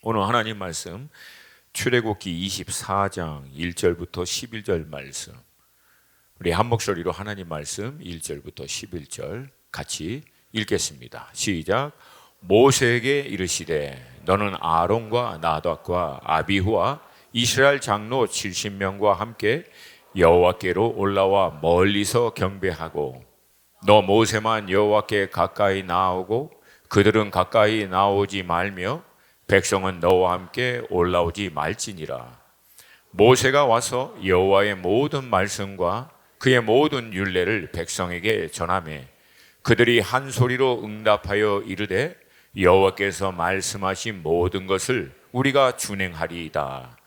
오늘 하나님 말씀 출애굽기 24장 1절부터 11절 말씀, 우리 한 목소리로 하나님 말씀 1절부터 11절 같이 읽겠습니다. 시작. 모세에게 이르시되 너는 아론과 나답과 아비후와 이스라엘 장로 70명과 함께 여호와께로 올라와 멀리서 경배하고, 너 모세만 여호와께 가까이 나오고 그들은 가까이 나오지 말며 백성은 너와 함께 올라오지 말지니라. 모세가 와서 여호와의 모든 말씀과 그의 모든 율례를 백성에게 전하매 그들이 한 소리로 응답하여 이르되 여호와께서 말씀하신 모든 것을 우리가 준행하리이다.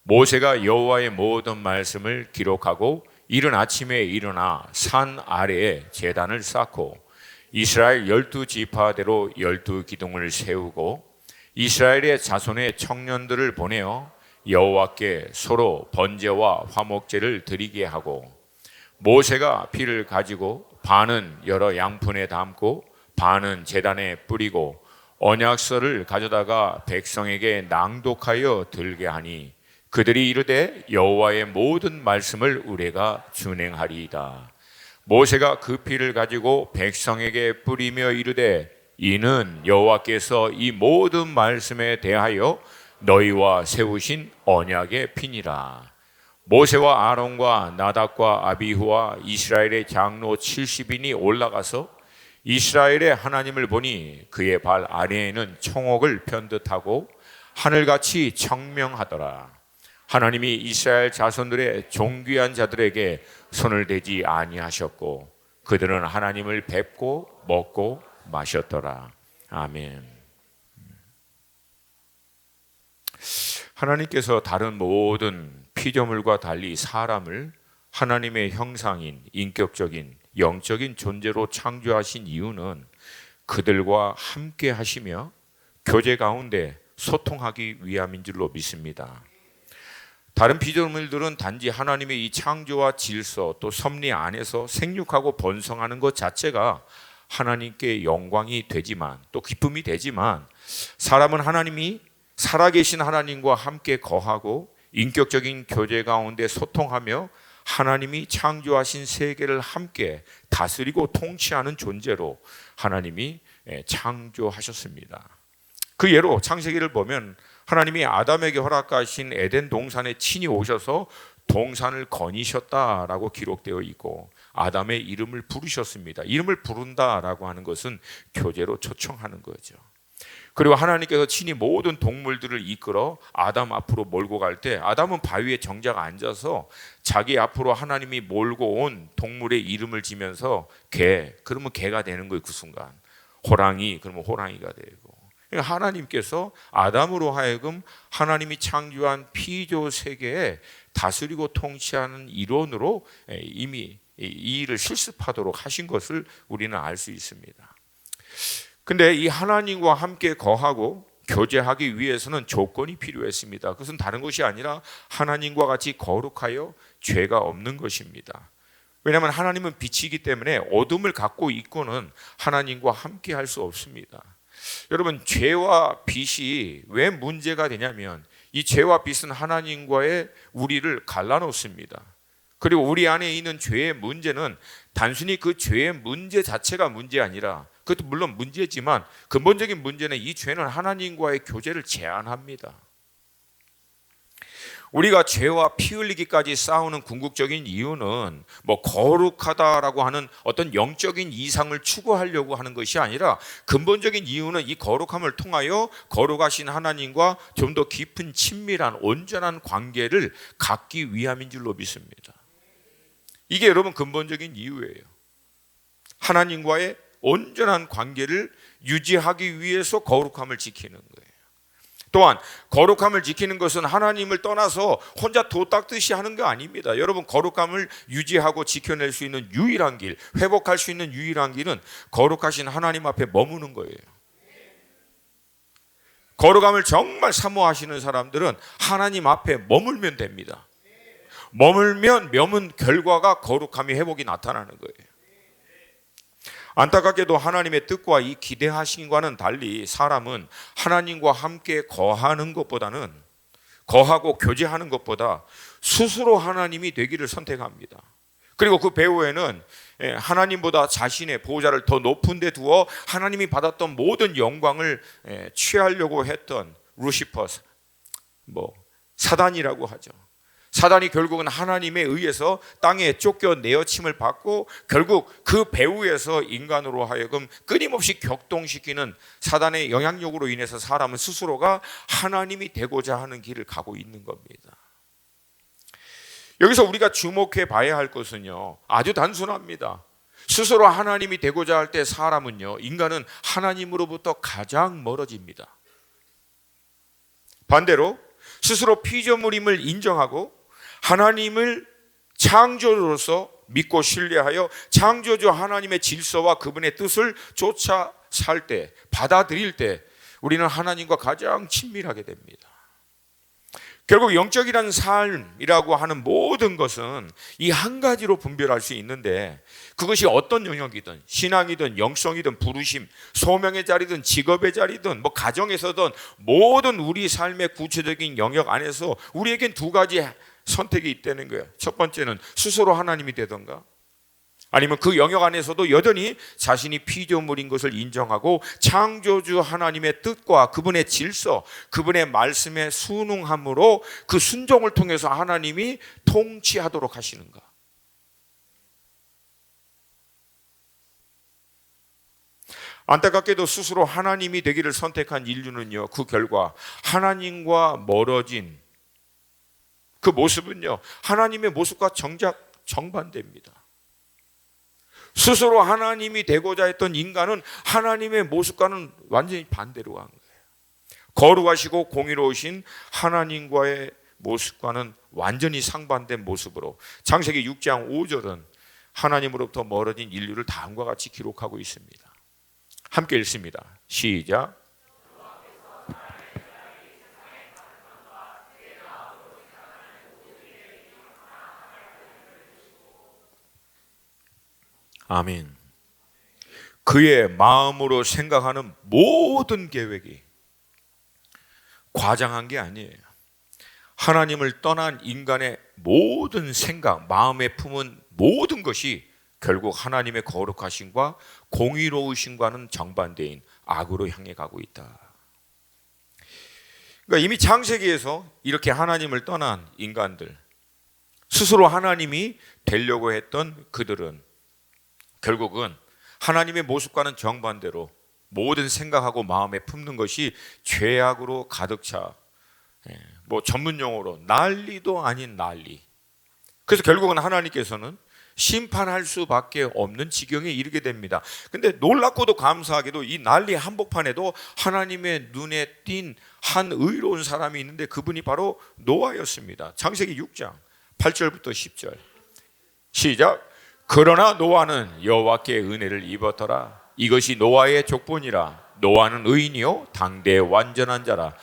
모세가 여호와의 모든 말씀을 기록하고 이른 아침에 일어나 산 아래에 제단을 쌓고 이스라엘 12지파대로 12기둥을 세우고 이스라엘의 자손의 청년들을 보내어 여호와께 서로 번제와 화목제를 드리게 하고, 모세가 피를 가지고 반은 여러 양푼에 담고 반은 제단에 뿌리고 언약서를 가져다가 백성에게 낭독하여 들게 하니 그들이 이르되 여호와의 모든 말씀을 우리가 준행하리이다. 모세가 그 피를 가지고 백성에게 뿌리며 이르되 이는 여호와께서 이 모든 말씀에 대하여 너희와 세우신 언약의 피니라. 모세와 아론과 나답과 아비후와 이스라엘의 장로 70인이 올라가서 이스라엘의 하나님을 보니 그의 발 아래에는 청옥을 편듯하고 하늘같이 청명하더라. 하나님이 이스라엘 자손들의 존귀한 자들에게 손을 대지 아니하셨고 그들은 하나님을 뵙고 먹고 마셨더라. 아멘. 하나님께서 다른 모든 피조물과 달리 사람을 하나님의 형상인 인격적인 영적인 존재로 창조하신 이유는 그들과 함께 하시며 교제 가운데 소통하기 위함인 줄로 믿습니다. 다른 피조물들은 단지 하나님의 이 창조와 질서 또 섭리 안에서 생육하고 번성하는 것 자체가 하나님께 영광이 되지만 또 기쁨이 되지만, 사람은 하나님이 살아계신 하나님과 함께 거하고 인격적인 교제 가운데 소통하며 하나님이 창조하신 세계를 함께 다스리고 통치하는 존재로 하나님이 창조하셨습니다. 그 예로 창세기를 보면 하나님이 아담에게 허락하신 에덴 동산에 친히 오셔서 동산을 거니셨다라고 기록되어 있고 아담의 이름을 부르셨습니다. 이름을 부른다라고 하는 것은 교제로 초청하는 거죠. 그리고 하나님께서 친히 모든 동물들을 이끌어 아담 앞으로 몰고 갈 때 아담은 바위에 정작 앉아서 자기 앞으로 하나님이 몰고 온 동물의 이름을 지면서 개, 그러면 개가 되는 거예요. 그 순간. 호랑이, 그러면 호랑이가 되고. 그러니까 하나님께서 아담으로 하여금 하나님이 창조한 피조 세계에 다스리고 통치하는 일원으로 이미 이 일을 실습하도록 하신 것을 우리는 알 수 있습니다. 근데 이 하나님과 함께 거하고 교제하기 위해서는 조건이 필요했습니다. 그것은 다른 것이 아니라 하나님과 같이 거룩하여 죄가 없는 것입니다. 왜냐하면 하나님은 빛이기 때문에 어둠을 갖고 있고는 하나님과 함께 할 수 없습니다. 여러분, 죄와 빛이 왜 문제가 되냐면 이 죄와 빛은 하나님과의 우리를 갈라놓습니다. 그리고 우리 안에 있는 죄의 문제는 단순히 그 죄의 문제 자체가 문제 아니라, 그것도 물론 문제지만 근본적인 문제는 이 죄는 하나님과의 교제를 제한합니다. 우리가 죄와 피 흘리기까지 싸우는 궁극적인 이유는 거룩하다라고 하는 어떤 영적인 이상을 추구하려고 하는 것이 아니라, 근본적인 이유는 이 거룩함을 통하여 거룩하신 하나님과 좀 더 깊은 친밀한 온전한 관계를 갖기 위함인 줄로 믿습니다. 이게 여러분 근본적인 이유예요. 하나님과의 온전한 관계를 유지하기 위해서 거룩함을 지키는 거예요. 또한 거룩함을 지키는 것은 하나님을 떠나서 혼자 도 닦듯이 하는 게 아닙니다. 여러분, 거룩함을 유지하고 지켜낼 수 있는 유일한 길, 회복할 수 있는 유일한 길은 거룩하신 하나님 앞에 머무는 거예요. 거룩함을 정말 사모하시는 사람들은 하나님 앞에 머물면 됩니다. 머물면 결과가 거룩함이 회복이 나타나는 거예요. 안타깝게도 하나님의 뜻과 이 기대하심과는 달리 사람은 하나님과 함께 거하는 것보다는, 거하고 교제하는 것보다 스스로 하나님이 되기를 선택합니다. 그리고 그 배후에는 하나님보다 자신의 보호자를 더 높은 데 두어 하나님이 받았던 모든 영광을 취하려고 했던 루시퍼, 사단이라고 하죠. 사단이 결국은 하나님에 의해서 땅에 쫓겨 내어침을 받고 결국 그 배후에서 인간으로 하여금 끊임없이 격동시키는 사단의 영향력으로 인해서 사람은 스스로가 하나님이 되고자 하는 길을 가고 있는 겁니다. 여기서 우리가 주목해 봐야 할 것은요, 아주 단순합니다. 스스로 하나님이 되고자 할 때 사람은요, 인간은 하나님으로부터 가장 멀어집니다. 반대로 스스로 피조물임을 인정하고 하나님을 창조주로서 믿고 신뢰하여 창조주 하나님의 질서와 그분의 뜻을 쫓아 살 때, 받아들일 때 우리는 하나님과 가장 친밀하게 됩니다. 결국 영적이라는 삶이라고 하는 모든 것은 이 한 가지로 분별할 수 있는데, 그것이 어떤 영역이든, 신앙이든 영성이든 부르심, 소명의 자리든 직업의 자리든 가정에서든 모든 우리 삶의 구체적인 영역 안에서 우리에겐 두 가지 선택이 있다는 거예요. 첫 번째는 스스로 하나님이 되던가, 아니면 그 영역 안에서도 여전히 자신이 피조물인 것을 인정하고 창조주 하나님의 뜻과 그분의 질서, 그분의 말씀에 순응함으로 그 순종을 통해서 하나님이 통치하도록 하시는가. 안타깝게도 스스로 하나님이 되기를 선택한 인류는요, 그 결과 하나님과 멀어진 그 모습은요, 하나님의 모습과 정작 정반대입니다. 스스로 하나님이 되고자 했던 인간은 하나님의 모습과는 완전히 반대로 간 거예요. 거룩하시고 공의로우신 하나님과의 모습과는 완전히 상반된 모습으로 창세기 6장 5절은 하나님으로부터 멀어진 인류를 다음과 같이 기록하고 있습니다. 함께 읽습니다. 시작. 아멘. 그의 마음으로 생각하는 모든 계획이 과장한 게 아니에요. 하나님을 떠난 인간의 모든 생각, 마음에 품은 모든 것이 결국 하나님의 거룩하심과 공의로우심과는 정반대인 악으로 향해 가고 있다. 그러니까 이미 창세기에서 이렇게 하나님을 떠난 인간들, 스스로 하나님이 되려고 했던 그들은 결국은 하나님의 모습과는 정반대로 모든 생각하고 마음에 품는 것이 죄악으로 가득 차, 전문 용어로 난리도 아닌 난리. 그래서 결국은 하나님께서는 심판할 수밖에 없는 지경에 이르게 됩니다. 근데 놀랍고도 감사하게도 이 난리 한복판에도 하나님의 눈에 띈 한 의로운 사람이 있는데 그분이 바로 노아였습니다. 창세기 6장 8절부터 10절 시작. 그러나 노아는 여호와께 은혜를 입었더라. 이것이 노아의 족본이라. 노아는 의인이요 당대의 완전한 자라.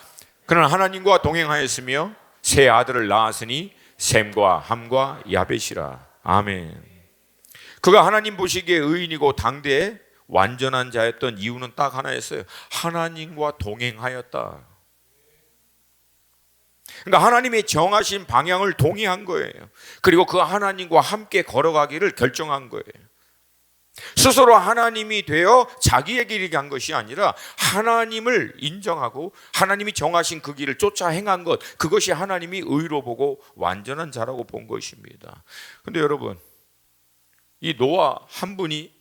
그는 하나님과 동행하였으며 세 아들을 낳았으니 셈과 함과 야벳이라. 아멘. 그가 하나님 보시기에 의인이고 당대의 완전한 자였던 이유는 딱 하나였어요. 하나님과 동행하였다. 그러니까 하나님의 정하신 방향을 동의한 거예요. 그리고 그 하나님과 함께 걸어가기를 결정한 거예요. 스스로 하나님이 되어 자기의 길을 간 것이 아니라 하나님을 인정하고 하나님이 정하신 그 길을 쫓아 행한 것, 그것이 하나님이 의로 보고 완전한 자라고 본 것입니다. 그런데 여러분, 이 노아 한 분이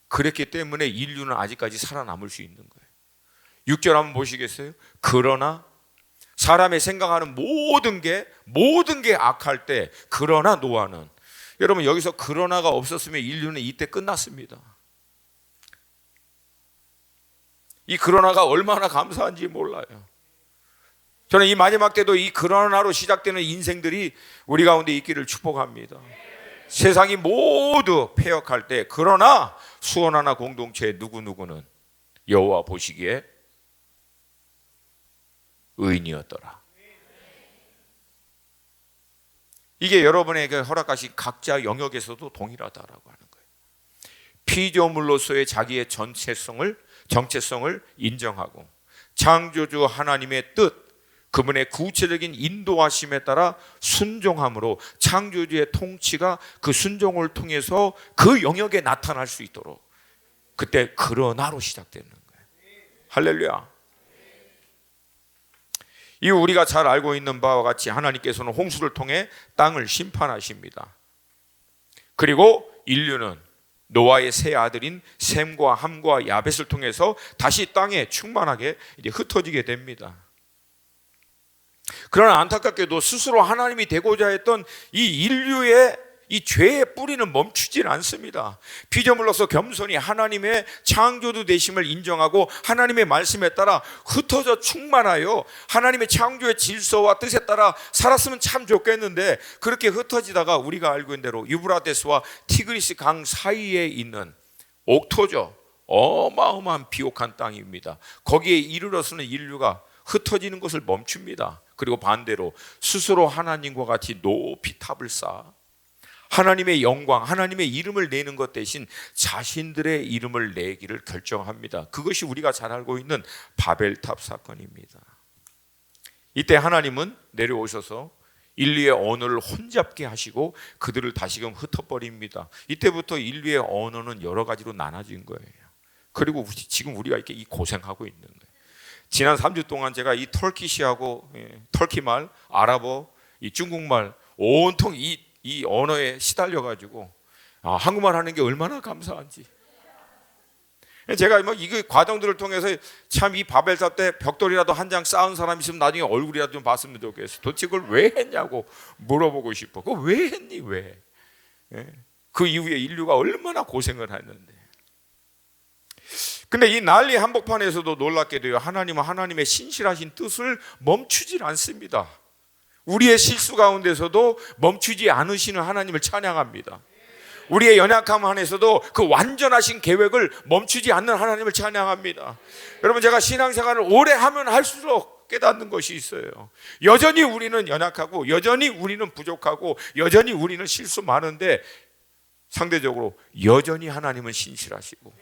그랬기 때문에 인류는 아직까지 살아남을 수 있는 거예요. 6절 한번 보시겠어요? 그러나 사람의 생각하는 모든 게 악할 때, 그러나 노아는, 여러분 여기서 그러나가 없었으면 인류는 이때 끝났습니다. 이 그러나가 얼마나 감사한지 몰라요. 저는 이 마지막 때도 이 그러나로 시작되는 인생들이 우리 가운데 있기를 축복합니다. 세상이 모두 폐역할 때 그러나 수원 하나 공동체의 누구누구는 여호와 보시기에 의인이었더라. 이게 여러분에게 허락하신 각자 영역에서도 동일하다라고 하는 거예요. 피조물로서의 자기의 정체성을 인정하고 창조주 하나님의 뜻, 그분의 구체적인 인도하심에 따라 순종함으로 창조주의 통치가 그 순종을 통해서 그 영역에 나타날 수 있도록, 그때 그러나로 시작되는 거예요. 할렐루야. 이 우리가 잘 알고 있는 바와 같이 하나님께서는 홍수를 통해 땅을 심판하십니다. 그리고 인류는 노아의 세 아들인 셈과 함과 야벳을 통해서 다시 땅에 충만하게 이제 흩어지게 됩니다. 그러나 안타깝게도 스스로 하나님이 되고자 했던 이 인류의 이 죄의 뿌리는 멈추질 않습니다. 피조물로서 겸손히 하나님의 창조주 되심을 인정하고 하나님의 말씀에 따라 흩어져 충만하여 하나님의 창조의 질서와 뜻에 따라 살았으면 참 좋겠는데, 그렇게 흩어지다가 우리가 알고 있는 대로 유브라데스와 티그리스 강 사이에 있는 옥토죠. 어마어마한 비옥한 땅입니다. 거기에 이르러서는 인류가 흩어지는 것을 멈춥니다. 그리고 반대로 스스로 하나님과 같이 높이 탑을 쌓아 하나님의 영광, 하나님의 이름을 내는 것 대신 자신들의 이름을 내기를 결정합니다. 그것이 우리가 잘 알고 있는 바벨탑 사건입니다. 이때 하나님은 내려오셔서 인류의 언어를 혼잡게 하시고 그들을 다시금 흩어버립니다. 이때부터 인류의 언어는 여러 가지로 나눠진 거예요. 그리고 지금 우리가 이렇게 고생하고 있는 거예요. 지난 3주 동안 제가 이 터키시하고 터키말, 아랍어, 이 중국말 온통 이 언어에 시달려가지고 한국말 하는 게 얼마나 감사한지. 제가 이 과정들을 통해서 참 이 바벨탑 때 벽돌이라도 한 장 쌓은 사람 있으면 나중에 얼굴이라도 좀 봤으면 좋겠어. 도대체 그걸 왜 했냐고 물어보고 싶어. 그거 왜 했니? 왜? 그 이후에 인류가 얼마나 고생을 했는데. 근데 이 난리 한복판에서도 놀랍게도요, 하나님은 하나님의 신실하신 뜻을 멈추질 않습니다. 우리의 실수 가운데서도 멈추지 않으시는 하나님을 찬양합니다. 우리의 연약함 안에서도 그 완전하신 계획을 멈추지 않는 하나님을 찬양합니다. 여러분, 제가 신앙생활을 오래 하면 할수록 깨닫는 것이 있어요. 여전히 우리는 연약하고 여전히 우리는 부족하고 여전히 우리는 실수 많은데 상대적으로 여전히 하나님은 신실하시고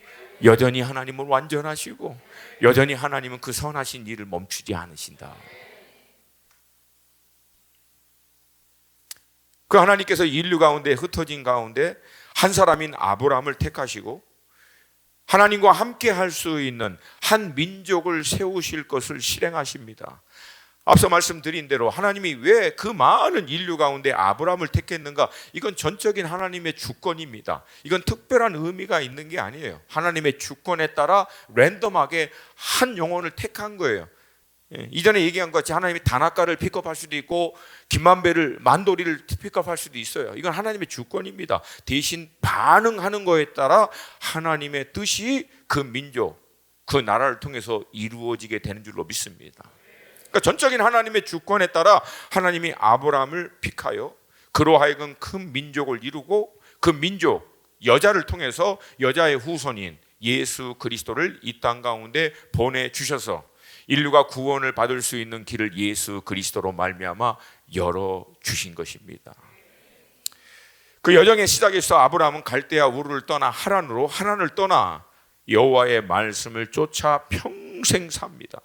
여전히 하나님은 완전하시고 여전히 하나님은 그 선하신 일을 멈추지 않으신다. 그 하나님께서 인류 가운데 흩어진 가운데 한 사람인 아브라함을 택하시고 하나님과 함께 할 수 있는 한 민족을 세우실 것을 실행하십니다. 앞서 말씀드린 대로 하나님이 왜 그 많은 인류 가운데 아브라함을 택했는가? 이건 전적인 하나님의 주권입니다. 이건 특별한 의미가 있는 게 아니에요. 하나님의 주권에 따라 랜덤하게 한 영혼을 택한 거예요. 이전에 얘기한 것 같이 하나님이 다나카를 픽업할 수도 있고 김만배를 만도리를 픽업할 수도 있어요. 이건 하나님의 주권입니다. 대신 반응하는 거에 따라 하나님의 뜻이 그 민족, 그 나라를 통해서 이루어지게 되는 줄로 믿습니다. 그러니까 전적인 하나님의 주권에 따라 하나님이 아브라함을 픽하여 그로 하여금 큰 민족을 이루고 그 민족 여자를 통해서 여자의 후손인 예수 그리스도를 이 땅 가운데 보내주셔서 인류가 구원을 받을 수 있는 길을 예수 그리스도로 말미암아 열어주신 것입니다. 그 여정의 시작에서 아브라함은 갈대아 우르를 떠나 하란을 떠나 여호와의 말씀을 쫓아 평생 삽니다.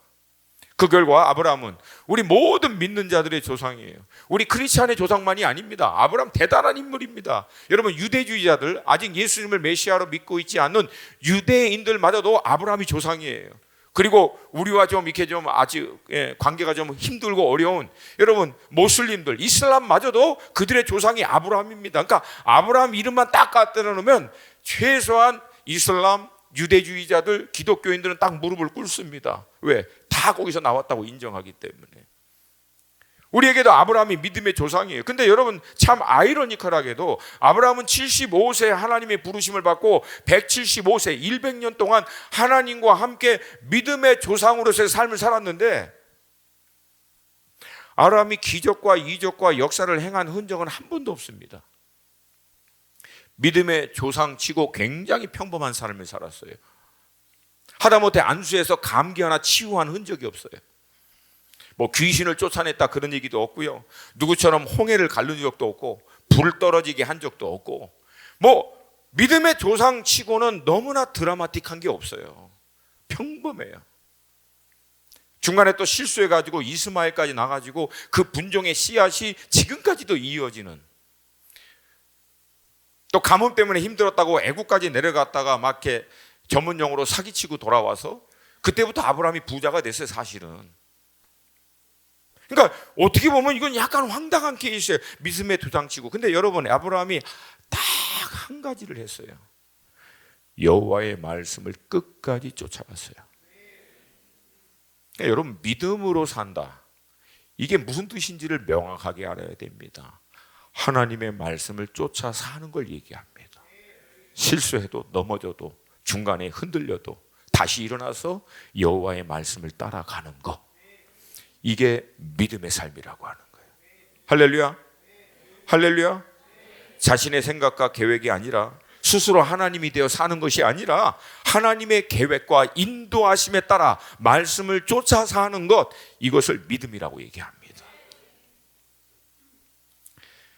그 결과 아브라함은 우리 모든 믿는 자들의 조상이에요. 우리 크리스찬의 조상만이 아닙니다. 아브라함 대단한 인물입니다. 여러분, 유대주의자들, 아직 예수님을 메시아로 믿고 있지 않는 유대인들마저도 아브라함이 조상이에요. 그리고 우리와 좀 이렇게 좀 아직 관계가 좀 힘들고 어려운 여러분 모슬림들, 이슬람마저도 그들의 조상이 아브라함입니다. 그러니까 아브라함 이름만 딱 갖다 놓으면 최소한 이슬람, 유대주의자들, 기독교인들은 딱 무릎을 꿇습니다. 왜? 다 거기서 나왔다고 인정하기 때문에. 우리에게도 아브라함이 믿음의 조상이에요. 근데 여러분, 참 아이러니컬하게도 아브라함은 75세 하나님의 부르심을 받고 175세 100년 동안 하나님과 함께 믿음의 조상으로서의 삶을 살았는데 아브라함이 기적과 이적과 역사를 행한 흔적은 한 번도 없습니다. 믿음의 조상치고 굉장히 평범한 삶을 살았어요. 하다못해 안수에서 감기 하나 치유한 흔적이 없어요. 뭐 귀신을 쫓아냈다 그런 얘기도 없고요. 누구처럼 홍해를 가른 적도 없고 불 떨어지게 한 적도 없고 뭐 믿음의 조상치고는 너무나 드라마틱한 게 없어요. 평범해요. 중간에 또 실수해가지고 이스마엘까지 나가지고 그 분종의 씨앗이 지금까지도 이어지는, 또 가뭄 때문에 힘들었다고 애국까지 내려갔다가 막 이렇게 전문용어로 사기치고 돌아와서 그때부터 아브라함이 부자가 됐어요, 사실은. 그러니까 어떻게 보면 이건 약간 황당한 케이스예요. 믿음의 조상치고. 근데 여러분, 아브라함이 딱 한 가지를 했어요. 여호와의 말씀을 끝까지 쫓아갔어요. 그러니까 여러분, 믿음으로 산다, 이게 무슨 뜻인지를 명확하게 알아야 됩니다. 하나님의 말씀을 쫓아 사는 걸 얘기합니다. 실수해도 넘어져도 중간에 흔들려도 다시 일어나서 여호와의 말씀을 따라가는 것, 이게 믿음의 삶이라고 하는 거예요. 할렐루야, 할렐루야. 자신의 생각과 계획이 아니라 스스로 하나님이 되어 사는 것이 아니라 하나님의 계획과 인도하심에 따라 말씀을 쫓아 사는 것, 이것을 믿음이라고 얘기합니다.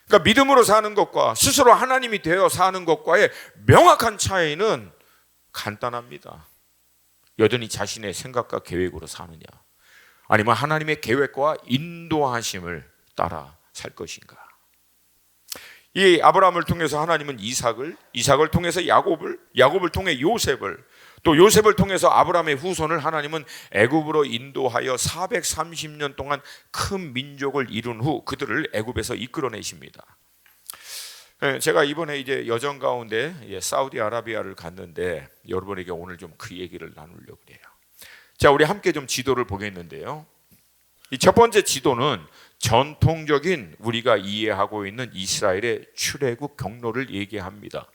그러니까 믿음으로 사는 것과 스스로 하나님이 되어 사는 것과의 명확한 차이는 간단합니다. 여전히 자신의 생각과 계획으로 사느냐, 아니면 하나님의 계획과 인도하심을 따라 살 것인가. 이 아브라함을 통해서 하나님은 이삭을 통해서 야곱을 통해 요셉을, 또 요셉을 통해서 아브라함의 후손을 하나님은 애굽으로 인도하여 430년 동안 큰 민족을 이룬 후 그들을 애굽에서 이끌어내십니다. 제가 이번에 이제 여정 가운데 사우디아라비아를 갔는데 여러분에게 오늘 좀 그 얘기를 나누려고 해요. 자, 우리 함께 좀 지도를 보겠는데요. 이 첫 번째 지도는 전통적인 우리가 이해하고 있는 이스라엘의 출애굽 경로를 얘기합니다.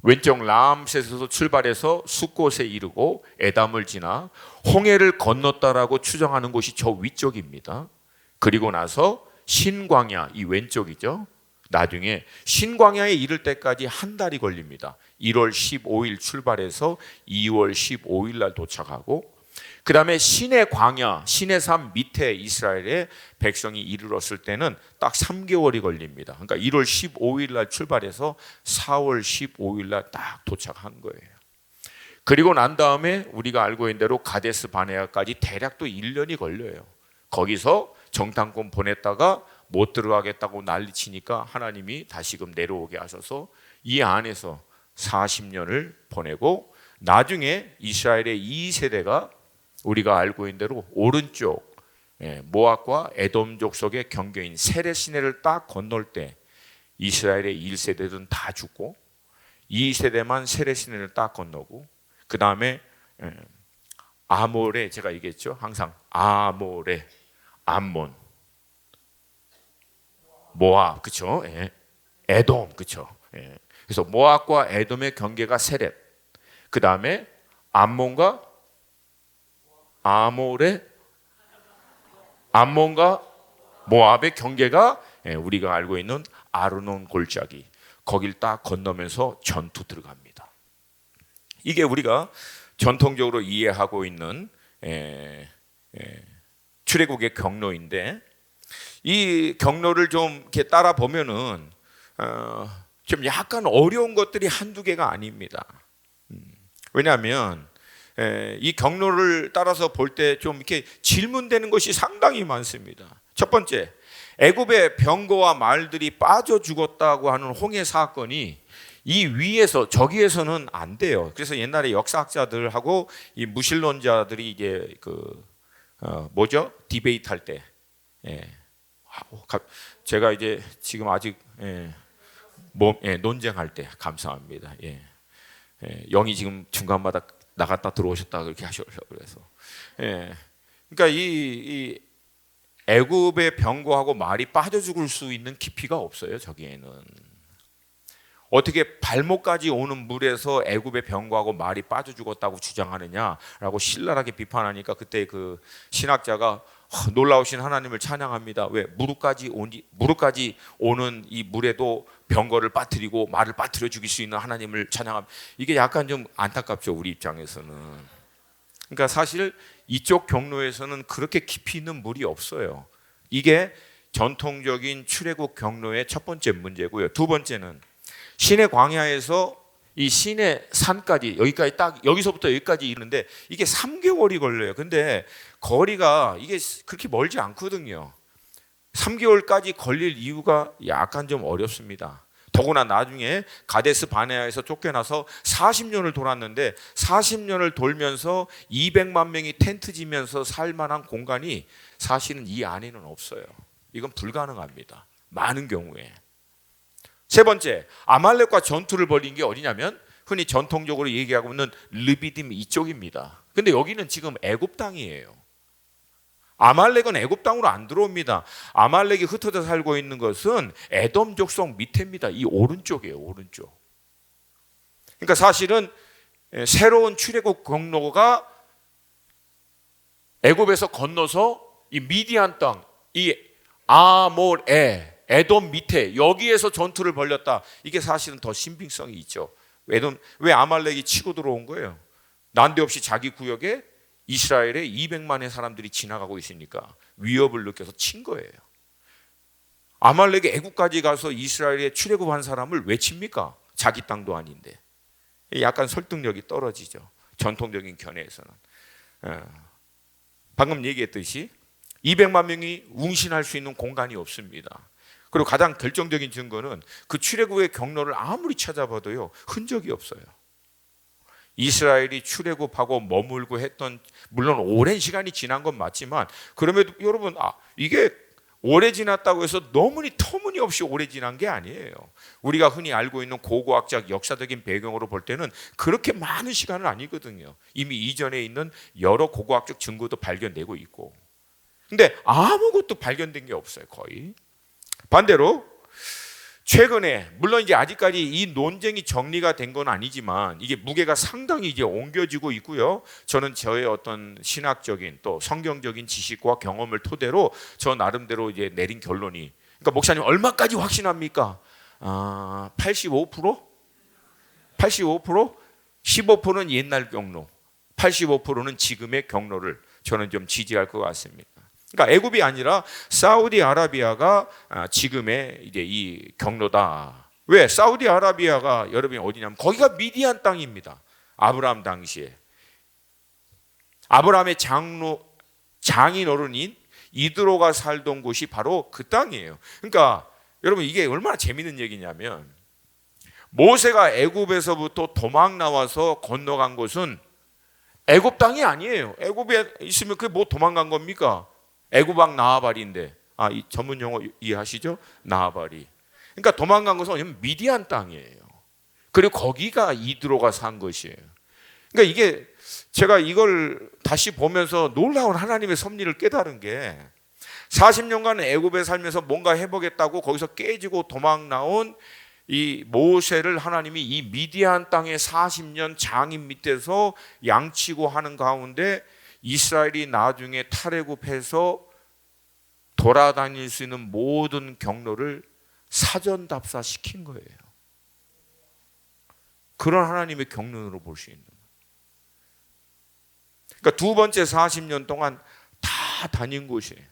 왼쪽 람셋에서 출발해서 숫곳에 이르고 에담을 지나 홍해를 건넜다라고 추정하는 곳이 저 위쪽입니다. 그리고 나서 신광야, 이 왼쪽이죠. 나중에 신광야에 이를 때까지 한 달이 걸립니다. 1월 15일 출발해서 2월 15일 날 도착하고, 그 다음에 신의 광야, 신의 삶 밑에 이스라엘의 백성이 이르렀을 때는 딱 3개월이 걸립니다. 그러니까 1월 15일 날 출발해서 4월 15일 날 딱 도착한 거예요. 그리고 난 다음에 우리가 알고 있는 대로 가데스 바네아까지 대략 또 1년이 걸려요. 거기서 정탐꾼 보냈다가 못 들어가겠다고 난리치니까 하나님이 다시금 내려오게 하셔서 이 안에서 40년을 보내고, 나중에 이스라엘의 2세대가 우리가 알고 있는 대로 오른쪽 모압과 에돔 족속의 경계인 세렛 시내를 딱 건널 때 이스라엘의 1세대들은 다 죽고 2세대만 세렛 시내를 딱 건너고, 그 다음에 아모레, 제가 얘기했죠, 항상 아모레, 암몬, 모압, 그렇죠? 에돔, 그렇죠? 그래서 모압과 에돔의 경계가 세렛, 그 다음에 암몬과 암몬과 모압의 경계가 우리가 알고 있는 아르논 골짜기, 거길 딱 건너면서 전투 들어갑니다. 이게 우리가 전통적으로 이해하고 있는 출애굽의 경로인데, 이 경로를 좀 이렇게 따라 보면은 좀 약간 어려운 것들이 한두 개가 아닙니다. 왜냐하면 이 경로를 따라서 볼 때 좀 이렇게 질문되는 것이 상당히 많습니다. 첫 번째, 애굽의 병거와 말들이 빠져 죽었다고 하는 홍해 사건이 이 위에서 저기에서는 안 돼요. 그래서 옛날에 역사학자들하고 이 무신론자들이 이제 디베이트 할 때, 제가 이제 지금 아직 논쟁할 때, 감사합니다. 영이 지금 중간마다 나갔다 들어오셨다 그렇게 하셔서, 그래서 그러니까 이 애굽의 병거하고 말이 빠져 죽을 수 있는 깊이가 없어요. 저기에는 어떻게 발목까지 오는 물에서 애굽의 병거하고 말이 빠져 죽었다고 주장하느냐라고 신랄하게 비판하니까, 그때 그 신학자가 놀라우신 하나님을 찬양합니다. 왜 무릎까지 오는 이 물에도 병거를 빠뜨리고 말을 빠뜨려 죽일 수 있는 하나님을 찬양합니다. 이게 약간 좀 안타깝죠, 우리 입장에서는. 그러니까 사실 이쪽 경로에서는 그렇게 깊이 있는 물이 없어요. 이게 전통적인 출애굽 경로의 첫 번째 문제고요. 두 번째는 시내 광야에서 이 시내 산까지 여기까지 딱 여기서부터 여기까지 이르는데 이게 3개월이 걸려요. 근데 거리가 이게 그렇게 멀지 않거든요. 3개월까지 걸릴 이유가 약간 좀 어렵습니다. 더구나 나중에 가데스 바네아에서 쫓겨나서 40년을 돌았는데 40년을 돌면서 200만 명이 텐트 지면서 살 만한 공간이 사실은 이 안에는 없어요. 이건 불가능합니다. 많은 경우에. 세 번째, 아말렉과 전투를 벌인 게 어디냐면 흔히 전통적으로 얘기하고 있는 르비딤 이쪽입니다. 근데 여기는 지금 애굽 땅이에요. 아말렉은 애굽 땅으로 안 들어옵니다. 아말렉이 흩어져 살고 있는 것은 에돔 족속 밑에입니다. 이 오른쪽이에요, 오른쪽. 그러니까 사실은 새로운 출애굽 경로가 애굽에서 건너서 이 미디안 땅, 이 아몰에 에돔 밑에 여기에서 전투를 벌였다. 이게 사실은 더 신빙성이 있죠. 왜 아말렉이 치고 들어온 거예요? 난데없이 자기 구역에 이스라엘에 200만의 사람들이 지나가고 있으니까 위협을 느껴서 친 거예요. 아말렉이 애국까지 가서 이스라엘에 출애굽한 사람을 왜 칩니까? 자기 땅도 아닌데. 약간 설득력이 떨어지죠. 전통적인 견해에서는. 방금 얘기했듯이 200만 명이 웅신할 수 있는 공간이 없습니다. 그리고 가장 결정적인 증거는 그 출애굽의 경로를 아무리 찾아봐도요, 흔적이 없어요. 이스라엘이 출애굽하고 머물고 했던, 물론 오랜 시간이 지난 건 맞지만 그럼에도 여러분, 이게 오래 지났다고 해서 너무나 터무니없이 오래 지난 게 아니에요. 우리가 흔히 알고 있는 고고학적 역사적인 배경으로 볼 때는 그렇게 많은 시간은 아니거든요. 이미 이전에 있는 여러 고고학적 증거도 발견되고 있고. 근데 아무것도 발견된 게 없어요, 거의. 반대로 최근에, 물론 이제 아직까지 이 논쟁이 정리가 된 건 아니지만 이게 무게가 상당히 이제 옮겨지고 있고요. 저는 저의 어떤 신학적인 또 성경적인 지식과 경험을 토대로 저 나름대로 이제 내린 결론이, 그러니까 목사님 얼마까지 확신합니까? 85%? 85%? 15%는 옛날 경로, 85%는 지금의 경로를 저는 좀 지지할 것 같습니다. 그러니까 애굽이 아니라 사우디아라비아가 지금의 이제 이 경로다. 왜? 사우디아라비아가 여러분이 어디냐면 거기가 미디안 땅입니다. 아브라함 당시에 아브라함의 장인 어른인 이드로가 살던 곳이 바로 그 땅이에요. 그러니까 여러분 이게 얼마나 재밌는 얘기냐면 모세가 애굽에서부터 도망 나와서 건너간 곳은 애굽 땅이 아니에요. 애굽에 있으면 그게 뭐 도망간 겁니까? 애굽왕 나하발인데, 이 전문 용어 이해하시죠? 나하발이. 그러니까 도망간 것은 미디안 땅이에요. 그리고 거기가 이드로가 산 것이에요. 그러니까 이게 제가 이걸 다시 보면서 놀라운 하나님의 섭리를 깨달은 게 40년간 애굽에 살면서 뭔가 해보겠다고 거기서 깨지고 도망 나온 이 모세를 하나님이 이 미디안 땅에 40년 장인 밑에서 양치고 하는 가운데 이스라엘이 나중에 탈애굽해서 돌아다닐 수 있는 모든 경로를 사전답사 시킨 거예요. 그런 하나님의 경륜으로 볼 수 있는 거예요. 그러니까 두 번째 40년 동안 다 다닌 곳이에요.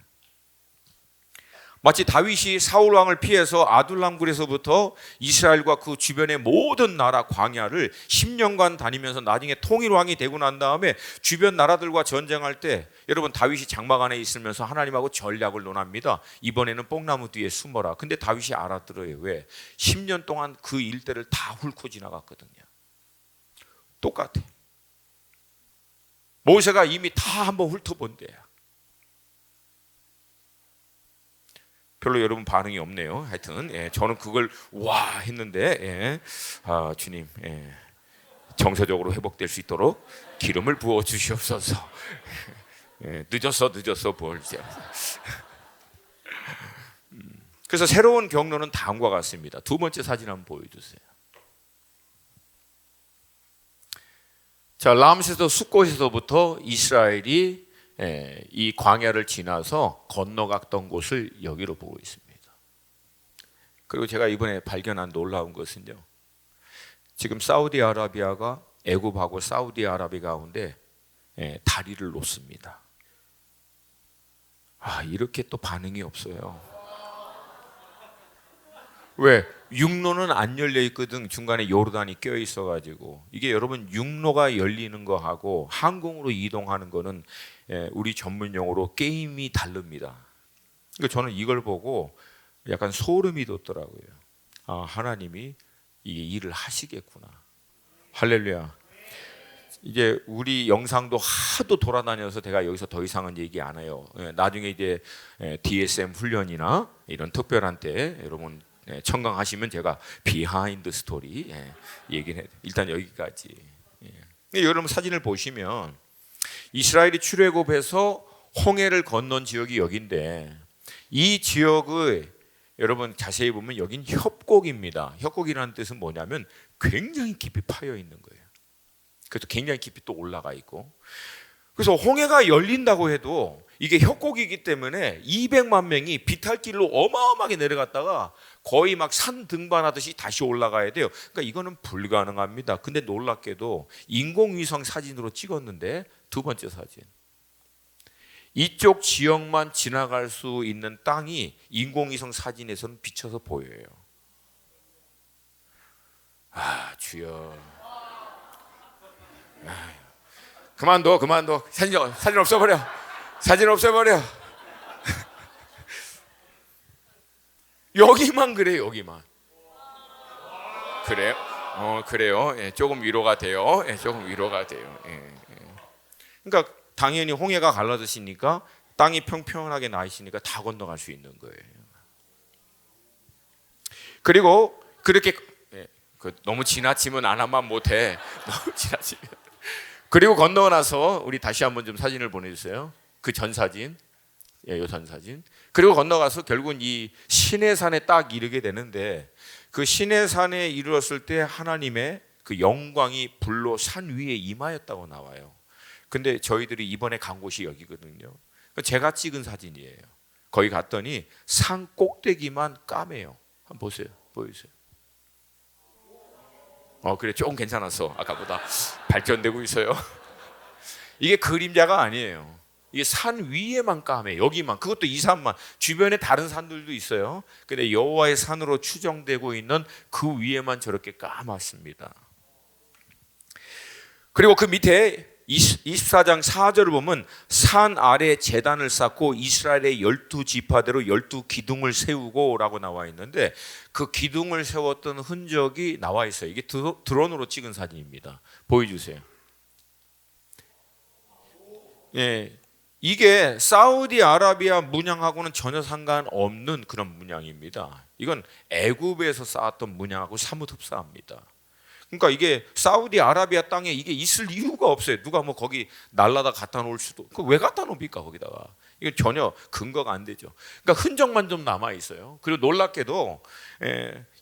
마치 다윗이 사울 왕을 피해서 아둘람 굴에서부터 이스라엘과 그 주변의 모든 나라 광야를 10년간 다니면서 나중에 통일 왕이 되고 난 다음에 주변 나라들과 전쟁할 때 여러분 다윗이 장막 안에 있으면서 하나님하고 전략을 논합니다. 이번에는 뽕나무 뒤에 숨어라. 근데 다윗이 알아들어요. 왜? 10년 동안 그 일대를 다 훑고 지나갔거든요. 똑같아. 모세가 이미 다 한번 훑어본 데야. 별로 여러분 반응이 없네요. 하여튼 저는 그걸 와 했는데 주님 정서적으로 회복될 수 있도록 기름을 부어 주시옵소서. 늦었어 볼지. 그래서 새로운 경로는 다음과 같습니다. 두 번째 사진 한번 보여주세요. 자, 람세스 숫곳에서부터 이스라엘이 이 광야를 지나서 건너갔던 곳을 여기로 보고 있습니다. 그리고 제가 이번에 발견한 놀라운 것은요, 지금 사우디아라비아가 애굽하고 사우디아라비아 가운데 다리를 놓습니다. 이렇게 또 반응이 없어요. 왜? 육로는 안 열려 있거든. 중간에 요르단이 껴 있어가지고. 이게 여러분 육로가 열리는 거하고 항공으로 이동하는 거는 우리 전문 용어로 게임이 다릅니다. 그러니까 저는 이걸 보고 약간 소름이 돋더라고요. 아, 하나님이 이 일을 하시겠구나. 할렐루야. 이제 우리 영상도 하도 돌아다녀서 제가 여기서 더 이상은 얘기 안 해요. 나중에 이제 DSM 훈련이나 이런 특별한 때 여러분 청강하시면 제가 비하인드 스토리 얘기를 해. 일단 여기까지. 여러분 사진을 보시면 이스라엘이 출애굽해서 홍해를 건넌 지역이 여기인데 이 지역의 여러분 자세히 보면 여긴 협곡입니다. 협곡이라는 뜻은 뭐냐면 굉장히 깊이 파여 있는 거예요. 그래서 굉장히 깊이 또 올라가 있고, 그래서 홍해가 열린다고 해도 이게 협곡이기 때문에 200만 명이 비탈길로 어마어마하게 내려갔다가 거의 막 산 등반하듯이 다시 올라가야 돼요. 그러니까 이거는 불가능합니다. 근데 놀랍게도 인공위성 사진으로 찍었는데 두 번째 사진, 이쪽 지역만 지나갈 수 있는 땅이 인공위성 사진에서는 비쳐서 보여요. 아, 주여. 그만둬. 사진 없애버려. 여기만 그래, 여기만. 그래요? 그래요. 조금 위로가 돼요. 조금 위로가 돼요. 그러니까 당연히 홍해가 갈라졌으니까 땅이 평평하게 나 있으니까 다 건너갈 수 있는 거예요. 그리고 그렇게 너무 지나치면 안 하면 못해. 너무 지나치면. 그리고 건너고 나서 우리 다시 한번 좀 사진을 보내주세요. 그 전 사진, 요 전 사진. 그리고 건너가서 결국은 이 시내산에 딱 이르게 되는데 그 시내산에 이르렀을 때 하나님의 그 영광이 불로 산 위에 임하였다고 나와요. 근데 저희들이 이번에 간 곳이 여기거든요. 제가 찍은 사진이에요. 거기 갔더니 산 꼭대기만 까매요. 한번 보세요. 보이세요? 그래, 조금 괜찮았어. 아까보다 발전되고 있어요. 이게 그림자가 아니에요. 이게 산 위에만 까매. 여기만. 그것도 이 산만. 주변에 다른 산들도 있어요. 근데 여호와의 산으로 추정되고 있는 그 위에만 저렇게 까맣습니다. 그리고 그 밑에 24장 4절을 보면 산 아래 제단을 쌓고 이스라엘의 12지파대로 12기둥을 세우고 라고 나와 있는데 그 기둥을 세웠던 흔적이 나와 있어요. 이게 드론으로 찍은 사진입니다. 보여주세요. 이게 사우디아라비아 문양하고는 전혀 상관없는 그런 문양입니다. 이건 애굽에서 쌓았던 문양하고 사뭇 흡사합니다. 그러니까 이게 사우디아라비아 땅에 이게 있을 이유가 없어요. 누가 뭐 거기 날라다 갖다 놓을 수도. 왜 갖다 놓습니까 거기다가? 이건 전혀 근거가 안 되죠. 그러니까 흔적만 좀 남아 있어요. 그리고 놀랍게도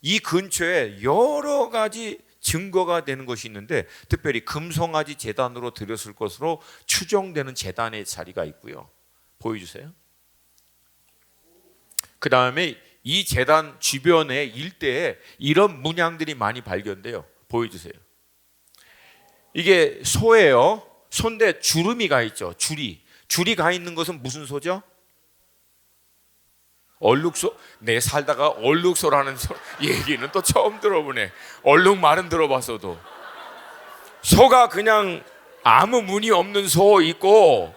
이 근처에 여러 가지 증거가 되는 것이 있는데 특별히 금송아지 제단으로 드렸을 것으로 추정되는 제단의 자리가 있고요. 보여주세요. 그 다음에 이 제단 주변의 일대에 이런 문양들이 많이 발견돼요. 보여주세요. 이게 소예요. 소인데 주름이 가 있죠. 줄이 가 있는 것은 무슨 소죠? 얼룩소? 내 살다가 얼룩소라는 얘기는 또 처음 들어보네. 얼룩 말은 들어봤어도 소가 그냥 아무 무늬 없는 소 있고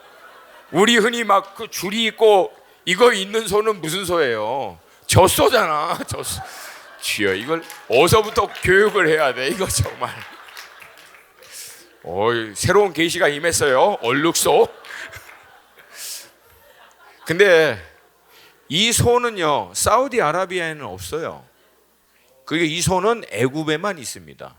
우리 흔히 막 그 줄이 있고 이거 있는 소는 무슨 소예요? 젖소잖아. 젖소. 주여, 이걸 어디서부터 교육을 해야 돼? 이거 정말. 새로운 계시가 임했어요. 얼룩소. 근데 이 소는요 사우디아라비아에는 없어요. 그게 이 소는 애굽에만 있습니다.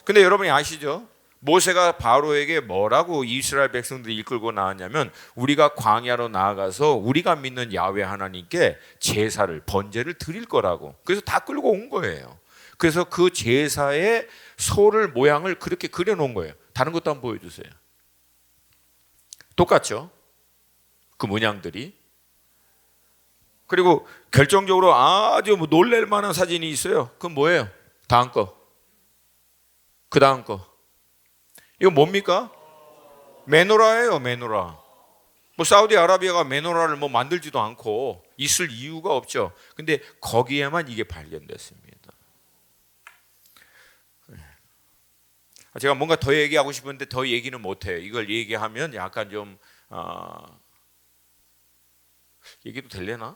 근데 여러분이 아시죠? 모세가 바로에게 뭐라고 이스라엘 백성들이 이끌고 나왔냐면 우리가 광야로 나아가서 우리가 믿는 야훼 하나님께 제사를 번제를 드릴 거라고. 그래서 다 끌고 온 거예요. 그래서 그 제사의 소를 모양을 그렇게 그려놓은 거예요. 다른 것도 한번 보여주세요. 똑같죠? 그 문양들이. 그리고 결정적으로 아주 놀랄 만한 사진이 있어요. 그건 뭐예요? 다음 거. 그 다음 거. 이거 뭡니까? 메노라예요, 메노라. 뭐 사우디아라비아가 메노라를 뭐 만들지도 않고 있을 이유가 없죠. 근데 거기에만 이게 발견됐습니다. 제가 뭔가 더 얘기하고 싶은데 더 얘기는 못해요. 이걸 얘기하면 약간 좀 얘기도 될래나?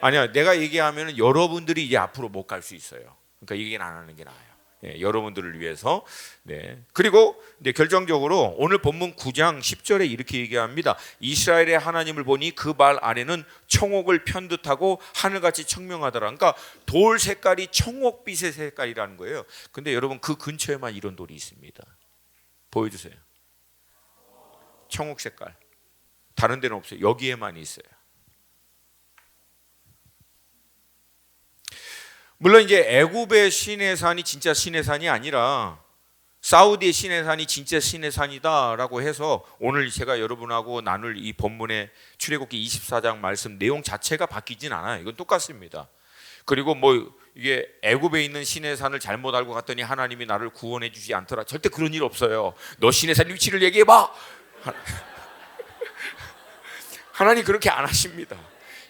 아니야. 내가 얘기하면 여러분들이 이제 앞으로 못 갈 수 있어요. 그러니까 얘기는 안 하는 게 나아요. 네, 여러분들을 위해서. 네. 그리고 결정적으로 오늘 본문 9장 10절에 이렇게 얘기합니다. 이스라엘의 하나님을 보니 그 발 아래는 청옥을 편듯하고 하늘같이 청명하더라. 그러니까 돌 색깔이 청옥빛의 색깔이라는 거예요. 근데 여러분 그 근처에만 이런 돌이 있습니다. 보여주세요. 청옥 색깔. 다른 데는 없어요. 여기에만 있어요. 물론 이제 애굽의 시내산이 진짜 시내산이 아니라 사우디의 시내산이 진짜 시내산이다라고 해서 오늘 제가 여러분하고 나눌 이 본문의 출애굽기 24장 말씀 내용 자체가 바뀌진 않아요. 이건 똑같습니다. 그리고 뭐 이게 애굽에 있는 시내산을 잘못 알고 갔더니 하나님이 나를 구원해 주지 않더라. 절대 그런 일 없어요. 너 시내산 위치를 얘기해 봐. 하나님 그렇게 안 하십니다.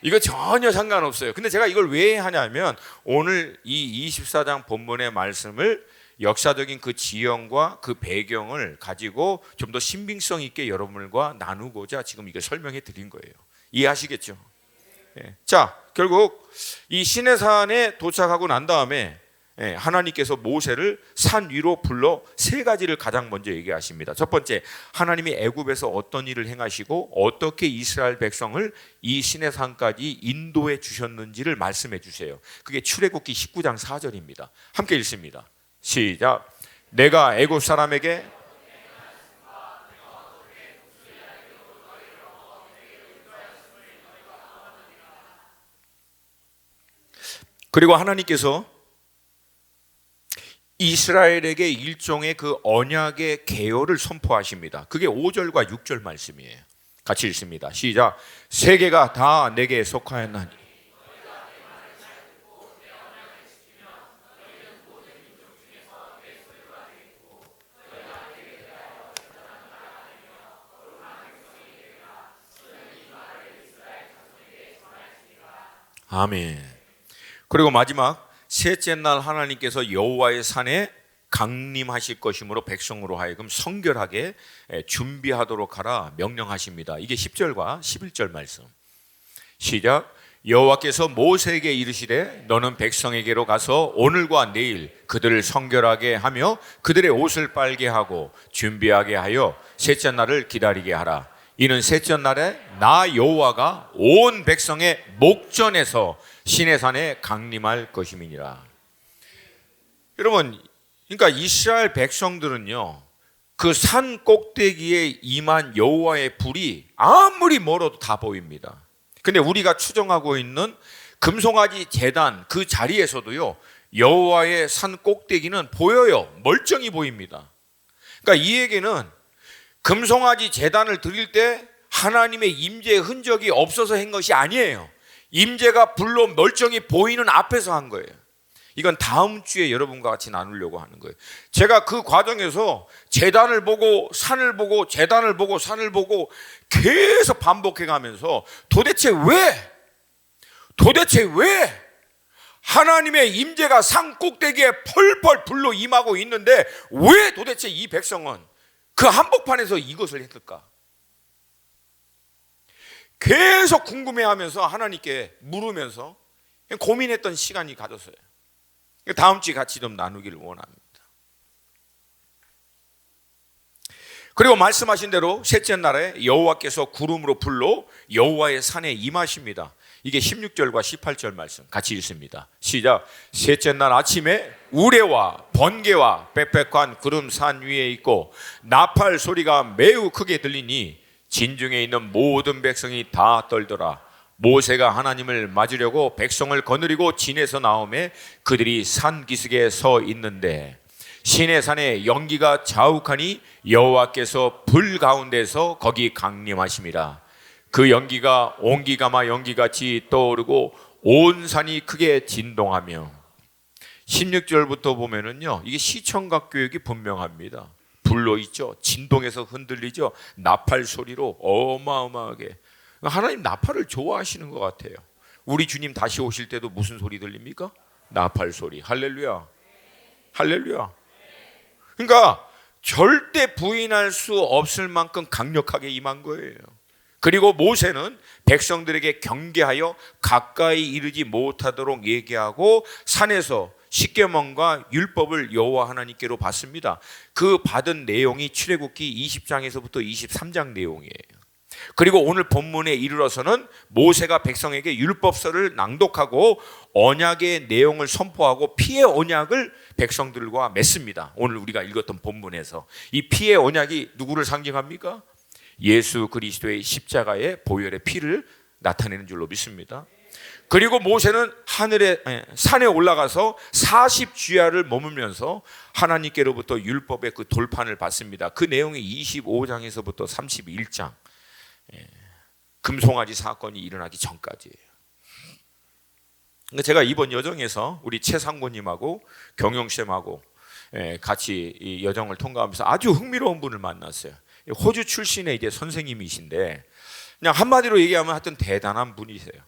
이거 전혀 상관없어요. 근데 제가 이걸 왜 하냐면 오늘 이 24장 본문의 말씀을 역사적인 그 지형과 그 배경을 가지고 좀 더 신빙성 있게 여러분과 나누고자 지금 이걸 설명해 드린 거예요. 이해하시겠죠? 네. 자, 결국 이 시내산에 도착하고 난 다음에 하나님께서 모세를 산 위로 불러 세 가지를 가장 먼저 얘기하십니다. 첫 번째, 하나님이 애굽에서 어떤 일을 행하시고 어떻게 이스라엘 백성을 이 시내산까지 인도해 주셨는지를 말씀해 주세요. 그게 출애굽기 19장 4절입니다. 함께 읽습니다. 시작. 내가 애굽 사람에게 그리고 하나님께서 이스라엘에게 일종의 그 언약의 계율을 선포하십니다. 그게 5절과 6절 말씀이에요. 같이 읽습니다. 시작. 세계가 다 내게 속하였나니 아멘. 그리고 마지막 셋째 날 하나님께서 여호와의 산에 강림하실 것이므로 백성으로 하여금 성결하게 준비하도록 하라 명령하십니다. 이게 10절과 11절 말씀. 시작. 여호와께서 모세에게 이르시되 너는 백성에게로 가서 오늘과 내일 그들을 성결하게 하며 그들의 옷을 빨게 하고 준비하게 하여 셋째 날을 기다리게 하라. 이는 셋째 날에 나 여호와가 온 백성의 목전에서 시내산에 강림할 것임이니라. 여러분, 그러니까 이스라엘 백성들은요, 그 산 꼭대기에 임한 여호와의 불이 아무리 멀어도 다 보입니다. 근데 우리가 추정하고 있는 금송아지 제단 그 자리에서도요, 여호와의 산 꼭대기는 보여요. 멀쩡히 보입니다. 그러니까 이 얘기는 금송아지 제단을 드릴 때 하나님의 임재의 흔적이 없어서 한 것이 아니에요. 임재가 불로 멀쩡히 보이는 앞에서 한 거예요. 이건 다음 주에 여러분과 같이 나누려고 하는 거예요. 제가 그 과정에서 제단을 보고 산을 보고 제단을 보고 산을 보고 계속 반복해 가면서 도대체 왜 하나님의 임재가 산 꼭대기에 펄펄 불로 임하고 있는데 왜 도대체 이 백성은 그 한복판에서 이것을 했을까? 계속 궁금해하면서 하나님께 물으면서 고민했던 시간이 가졌어요. 다음 주에 같이 좀 나누기를 원합니다. 그리고 말씀하신 대로 셋째 날에 여호와께서 구름으로 불로 여호와의 산에 임하십니다. 이게 16절과 18절 말씀 같이 읽습니다. 시작. 셋째 날 아침에 우레와 번개와 빽빽한 구름 산 위에 있고 나팔 소리가 매우 크게 들리니 진중에 있는 모든 백성이 다 떨더라. 모세가 하나님을 맞으려고 백성을 거느리고 진에서 나오매 그들이 산 기슭에 서 있는데 시내산에 연기가 자욱하니 여호와께서 불 가운데서 거기 강림하심이라. 그 연기가 온기가마 연기같이 떠오르고 온 산이 크게 진동하며 16절부터 보면은요, 이게 시청각 교육이 분명합니다. 불로 있죠. 진동에서 흔들리죠. 나팔 소리로 어마어마하게. 하나님 나팔을 좋아하시는 것 같아요. 우리 주님 다시 오실 때도 무슨 소리 들립니까? 나팔 소리. 할렐루야. 할렐루야. 그러니까 절대 부인할 수 없을 만큼 강력하게 임한 거예요. 그리고 모세는 백성들에게 경계하여 가까이 이르지 못하도록 얘기하고 산에서 십계명과 율법을 여호와 하나님께로 받습니다. 그 받은 내용이 출애굽기 20장에서부터 23장 내용이에요. 그리고 오늘 본문에 이르러서는 모세가 백성에게 율법서를 낭독하고 언약의 내용을 선포하고 피의 언약을 백성들과 맺습니다. 오늘 우리가 읽었던 본문에서 이 피의 언약이 누구를 상징합니까? 예수 그리스도의 십자가의 보혈의 피를 나타내는 줄로 믿습니다. 그리고 모세는 산에 올라가서 40주야를 머물면서 하나님께로부터 율법의 그 돌판을 받습니다. 그 내용이 25장에서부터 31장. 금송아지 사건이 일어나기 전까지예요. 제가 이번 여정에서 우리 최상고님하고 경영쌤하고 같이 이 여정을 통과하면서 아주 흥미로운 분을 만났어요. 호주 출신의 이제 선생님이신데 그냥 한마디로 얘기하면 하여튼 대단한 분이세요.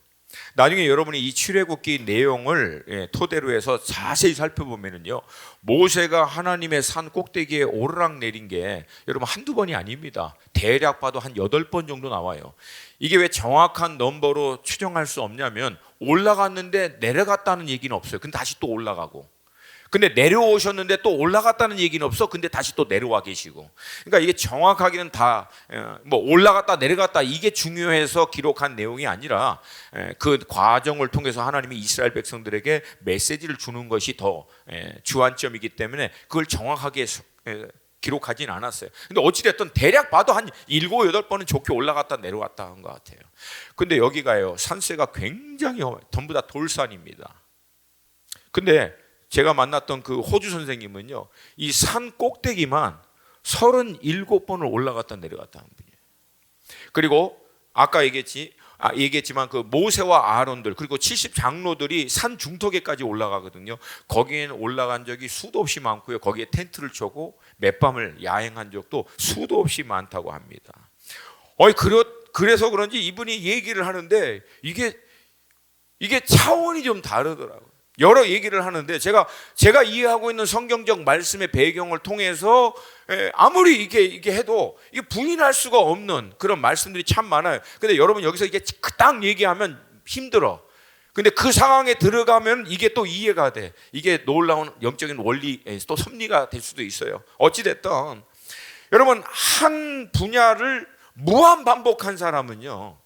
나중에 여러분이 이 출애굽기 내용을 토대로 해서 자세히 살펴보면요, 모세가 하나님의 산 꼭대기에 오르락 내린 게 여러분 한두 번이 아닙니다. 대략 봐도 한 8번 정도 나와요. 이게 왜 정확한 넘버로 추정할 수 없냐면 올라갔는데 내려갔다는 얘기는 없어요. 근데 다시 또 올라가고, 근데 내려오셨는데 또 올라갔다는 얘기는 없어. 근데 다시 또 내려와 계시고. 그러니까 이게 정확하게는 다 뭐 올라갔다 내려갔다 이게 중요해서 기록한 내용이 아니라 그 과정을 통해서 하나님이 이스라엘 백성들에게 메시지를 주는 것이 더 주안점이기 때문에 그걸 정확하게 기록하진 않았어요. 근데 어찌됐든 대략 봐도 한 7, 8번은 좋게 올라갔다 내려왔다 한 것 같아요. 근데 여기가요, 산세가 굉장히 전부 다 돌산입니다. 근데 제가 만났던 그 호주 선생님은요, 이 산 꼭대기만 37번을 올라갔다 내려갔다 한 분이에요. 그리고 아까 얘기했지만 그 모세와 아론들 그리고 70장로들이 산 중턱에까지 올라가거든요. 거기에는 올라간 적이 수도 없이 많고요. 거기에 텐트를 쳐고 몇 밤을 야행한 적도 수도 없이 많다고 합니다. 그래서 그런지 이분이 얘기를 하는데 이게 차원이 좀 다르더라고요. 여러 얘기를 하는데 제가 이해하고 있는 성경적 말씀의 배경을 통해서 아무리 이게 해도 이게 부인할 수가 없는 그런 말씀들이 참 많아요. 근데 여러분 여기서 이게 딱 얘기하면 힘들어. 근데 그 상황에 들어가면 이게 또 이해가 돼. 이게 놀라운 영적인 원리 또 섭리가 될 수도 있어요. 어찌됐든 여러분 한 분야를 무한 반복한 사람은요,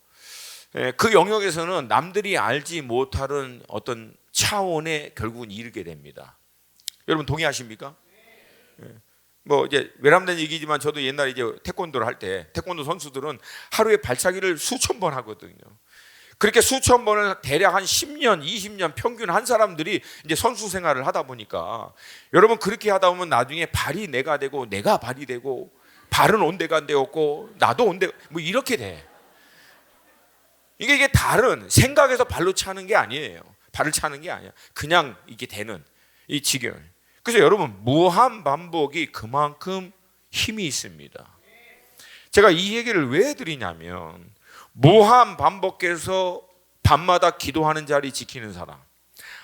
그 영역에서는 남들이 알지 못하는 어떤 차원에 결국은 이르게 됩니다. 여러분 동의하십니까? 뭐 이제 외람된 얘기지만 저도 옛날에 이제 태권도를 할 때 태권도 선수들은 하루에 발차기를 수천 번 하거든요. 그렇게 수천 번을 대략 한 10년, 20년 평균 한 사람들이 이제 선수 생활을 하다 보니까 여러분 그렇게 하다 보면 나중에 발이 내가 되고 내가 발이 되고 발은 온데가 되었고 나도 온데 뭐 이렇게 돼. 이게 다른 생각에서 발로 차는 게 아니에요. 발을 차는 게 아니야. 그냥 이게 되는 이 지경. 그래서 여러분 무한 반복이 그만큼 힘이 있습니다. 제가 이 얘기를 왜 드리냐면 무한 반복해서 밤마다 기도하는 자리 지키는 사람,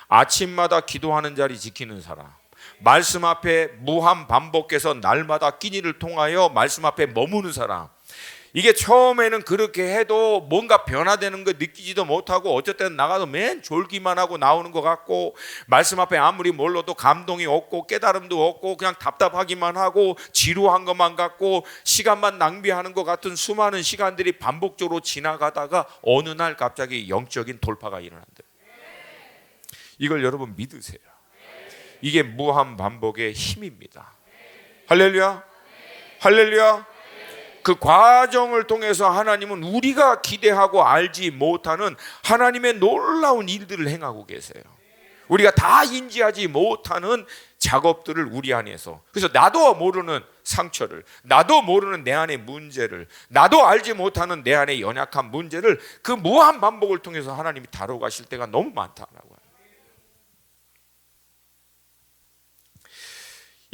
아침마다 기도하는 자리 지키는 사람, 말씀 앞에 무한 반복해서 날마다 끼니를 통하여 말씀 앞에 머무는 사람, 이게 처음에는 그렇게 해도 뭔가 변화되는 거 느끼지도 못하고 어쨌든 나가도 맨 졸기만 하고 나오는 것 같고 말씀 앞에 아무리 몰라도 감동이 없고 깨달음도 없고 그냥 답답하기만 하고 지루한 것만 같고 시간만 낭비하는 것 같은 수많은 시간들이 반복적으로 지나가다가 어느 날 갑자기 영적인 돌파가 일어난다. 이걸 여러분 믿으세요. 이게 무한 반복의 힘입니다. 할렐루야. 할렐루야. 그 과정을 통해서 하나님은 우리가 기대하고 알지 못하는 하나님의 놀라운 일들을 행하고 계세요. 우리가 다 인지하지 못하는 작업들을 우리 안에서, 그래서 나도 모르는 상처를, 나도 모르는 내 안의 문제를, 나도 알지 못하는 내 안의 연약한 문제를 그 무한 반복을 통해서 하나님이 다루어 가실 때가 너무 많다라고.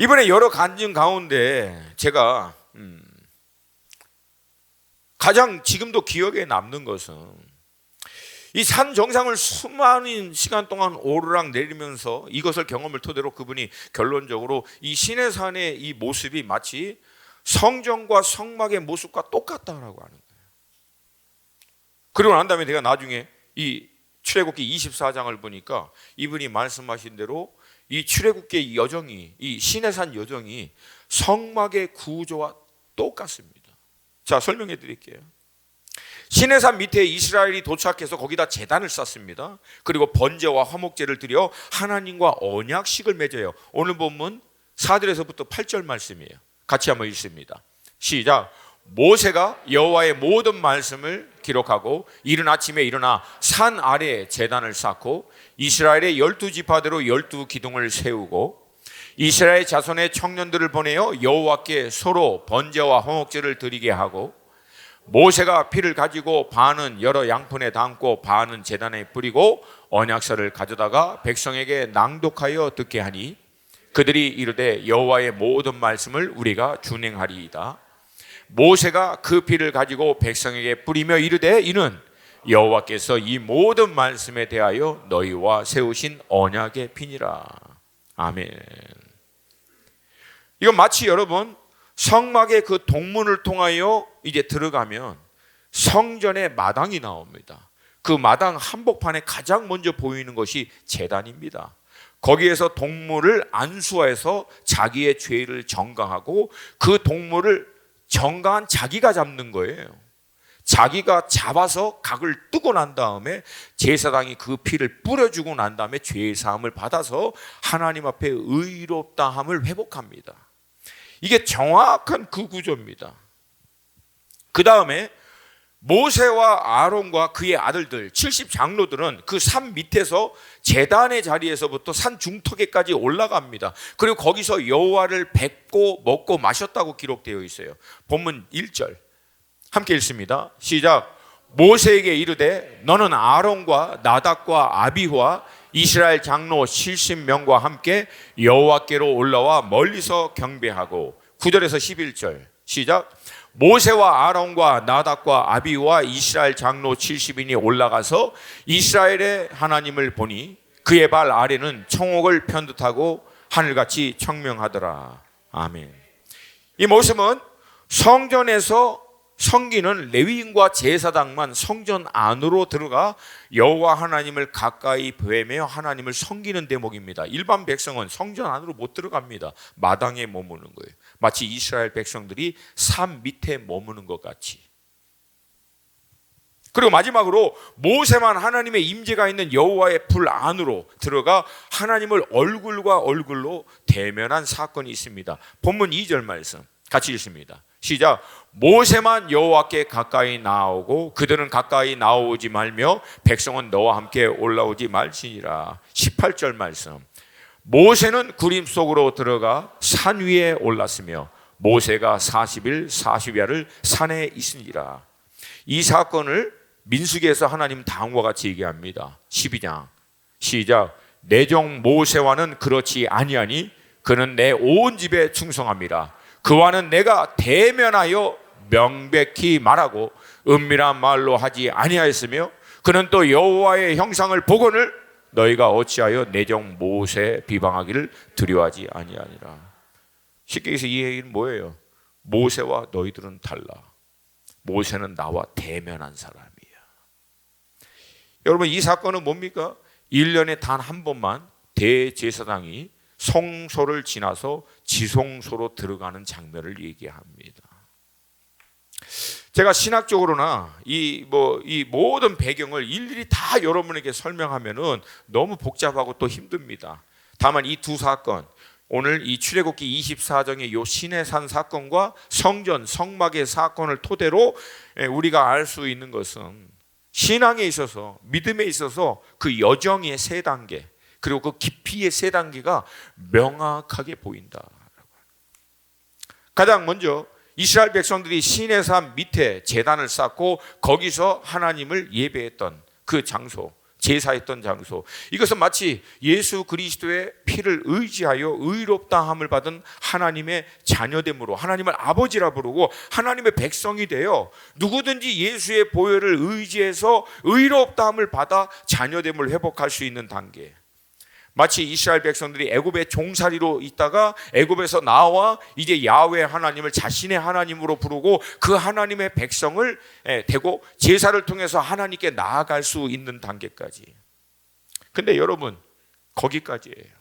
이번에 여러 간증 가운데 제가 가장 지금도 기억에 남는 것은 이 산 정상을 수많은 시간 동안 오르락 내리면서 이것을 경험을 토대로 그분이 결론적으로 이 시내산의 이 모습이 마치 성전과 성막의 모습과 똑같다라고 하는 거예요. 그리고 난 다음에 내가 나중에 이 출애굽기 24장을 보니까 이분이 말씀하신 대로 이 출애굽기의 여정이, 이 시내산 여정이 성막의 구조와 똑같습니다. 자, 설명해 드릴게요. 시내산 밑에 이스라엘이 도착해서 거기다 제단을 쌓습니다. 그리고 번제와 화목제를 드려 하나님과 언약식을 맺어요. 오늘 본문 4절에서부터 8절 말씀이에요. 같이 한번 읽습니다. 시작. 모세가 여호와의 모든 말씀을 기록하고 이른 아침에 일어나 산 아래에 제단을 쌓고 이스라엘의 12지파대로 12기둥을 세우고 이스라엘 자손의 청년들을 보내어 여호와께 서로 번제와 화목제를 드리게 하고 모세가 피를 가지고 반은 여러 양푼에 담고 반은 제단에 뿌리고 언약서를 가져다가 백성에게 낭독하여 듣게 하니 그들이 이르되 여호와의 모든 말씀을 우리가 준행하리이다. 모세가 그 피를 가지고 백성에게 뿌리며 이르되 이는 여호와께서 이 모든 말씀에 대하여 너희와 세우신 언약의 피니라. 아멘. 이건 마치 여러분 성막의 그 동문을 통하여 이제 들어가면 성전의 마당이 나옵니다. 그 마당 한복판에 가장 먼저 보이는 것이 제단입니다. 거기에서 동물을 안수해서 자기의 죄를 정강하고 그 동물을 정강한 자기가 잡는 거예요. 자기가 잡아서 각을 뜨고 난 다음에 제사장이 그 피를 뿌려주고 난 다음에 죄의 사함을 받아서 하나님 앞에 의롭다함을 회복합니다. 이게 정확한 그 구조입니다. 그 다음에 모세와 아론과 그의 아들들 70장로들은 그 산 밑에서 제단의 자리에서부터 산 중턱에까지 올라갑니다. 그리고 거기서 여호와를 뵙고 먹고 마셨다고 기록되어 있어요. 본문 1절 함께 읽습니다. 시작. 모세에게 이르되 너는 아론과 나답과 아비후와 이스라엘 장로 70명과 함께 여호와께로 올라와 멀리서 경배하고 9절에서 11절 시작. 모세와 아론과 나답과 아비후와 이스라엘 장로 70인이 올라가서 이스라엘의 하나님을 보니 그의 발 아래는 청옥을 편듯하고 하늘같이 청명하더라. 아멘. 이 모습은 성전에서 성기는 레위인과 제사장만 성전 안으로 들어가 여호와 하나님을 가까이 뵈며 하나님을 섬기는 대목입니다. 일반 백성은 성전 안으로 못 들어갑니다. 마당에 머무는 거예요. 마치 이스라엘 백성들이 산 밑에 머무는 것 같이. 그리고 마지막으로 모세만 하나님의 임재가 있는 여호와의 불 안으로 들어가 하나님을 얼굴과 얼굴로 대면한 사건이 있습니다. 본문 2절 말씀 같이 읽습니다. 시작. 모세만 여호와께 가까이 나오고 그들은 가까이 나오지 말며 백성은 너와 함께 올라오지 말지니라. 18절 말씀. 모세는 구림 속으로 들어가 산 위에 올랐으며 모세가 40일 40야를 산에 있으니라. 이 사건을 민수기에서 하나님 다음과 같이 얘기합니다. 12장 시작. 내 종 모세와는 그렇지 아니하니 그는 내 온 집에 충성함이라. 그와는 내가 대면하여 명백히 말하고 은밀한 말로 하지 아니하였으며 그는 또 여호와의 형상을 보거늘 너희가 어찌하여 내 종 모세 비방하기를 두려워하지 아니하니라. 쉽게 해서 이 얘기는 뭐예요? 모세와 너희들은 달라. 모세는 나와 대면한 사람이야. 여러분 이 사건은 뭡니까? 1년에 단 한 번만 대제사장이 성소를 지나서 지성소로 들어가는 장면을 얘기합니다. 제가 신학적으로나 이 모든 배경을 일일이 다 여러분에게 설명하면은 너무 복잡하고 또 힘듭니다. 다만 이 두 사건, 오늘 이 출애굽기 24장의 요 시내산 사건과 성전 성막의 사건을 토대로 우리가 알 수 있는 것은 신앙에 있어서 믿음에 있어서 그 여정의 세 단계 그리고 그 깊이의 세 단계가 명확하게 보인다. 가장 먼저 이스라엘 백성들이 시내산 밑에 제단을 쌓고 거기서 하나님을 예배했던 그 장소, 제사했던 장소, 이것은 마치 예수 그리스도의 피를 의지하여 의롭다함을 받은 하나님의 자녀됨으로 하나님을 아버지라 부르고 하나님의 백성이 되어 누구든지 예수의 보혈을 의지해서 의롭다함을 받아 자녀됨을 회복할 수 있는 단계. 마치 이스라엘 백성들이 애굽의 종살이로 있다가 애굽에서 나와 이제 야훼 하나님을 자신의 하나님으로 부르고 그 하나님의 백성을 되고 제사를 통해서 하나님께 나아갈 수 있는 단계까지. 근데 여러분, 거기까지예요.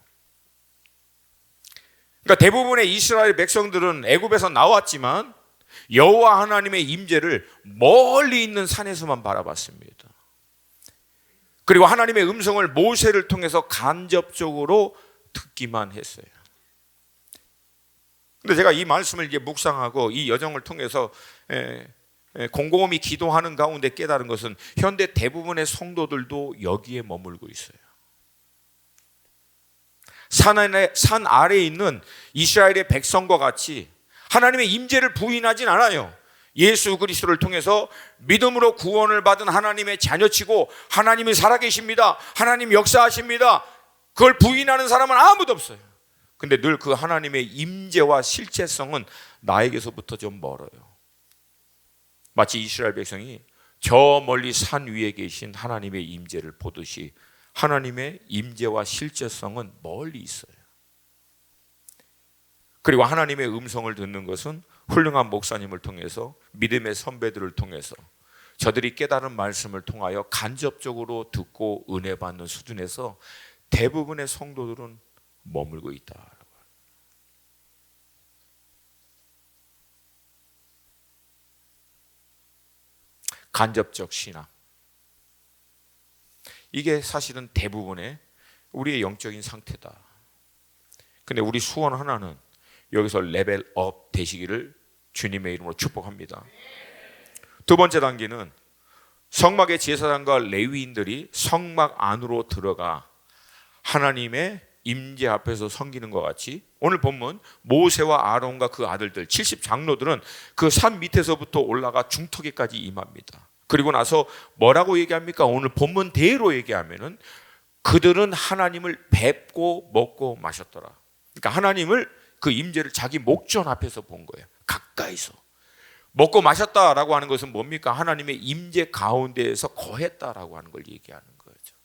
그러니까 대부분의 이스라엘 백성들은 애굽에서 나왔지만 여호와 하나님의 임재를 멀리 있는 산에서만 바라봤습니다. 그리고 하나님의 음성을 모세를 통해서 간접적으로 듣기만 했어요. 근데 제가 이 말씀을 이제 묵상하고 이 여정을 통해서 곰곰이 기도하는 가운데 깨달은 것은 현대 대부분의 성도들도 여기에 머물고 있어요. 산 아래에 있는 이스라엘의 백성과 같이 하나님의 임재를 부인하진 않아요. 예수 그리스도를 통해서 믿음으로 구원을 받은 하나님의 자녀치고 하나님이 살아계십니다, 하나님 역사하십니다, 그걸 부인하는 사람은 아무도 없어요. 근데 늘 그 하나님의 임재와 실체성은 나에게서부터 좀 멀어요. 마치 이스라엘 백성이 저 멀리 산 위에 계신 하나님의 임재를 보듯이 하나님의 임재와 실체성은 멀리 있어요. 그리고 하나님의 음성을 듣는 것은 훌륭한 목사님을 통해서, 믿음의 선배들을 통해서, 저들이 깨달은 말씀을 통하여 간접적으로 듣고 은혜 받는 수준에서 대부분의 성도들은 머물고 있다. 간접적 신앙, 이게 사실은 대부분의 우리의 영적인 상태다. 근데 우리 수원 하나는 여기서 레벨업 되시기를 주님의 이름으로 축복합니다. 두 번째 단계는 성막의 제사장과 레위인들이 성막 안으로 들어가 하나님의 임재 앞에서 섬기는 것 같이 오늘 본문 모세와 아론과 그 아들들 70장로들은 그 산 밑에서부터 올라가 중턱에까지 임합니다. 그리고 나서 뭐라고 얘기합니까? 오늘 본문대로 얘기하면은 그들은 하나님을 뵙고 먹고 마셨더라. 그러니까 하나님을, 그 임재를 자기 목전 앞에서 본 거예요. 가까이서. 먹고 마셨다라고 하는 것은 뭡니까? 하나님의 임재 가운데에서 거했다라고 하는 걸 얘기하는 거죠.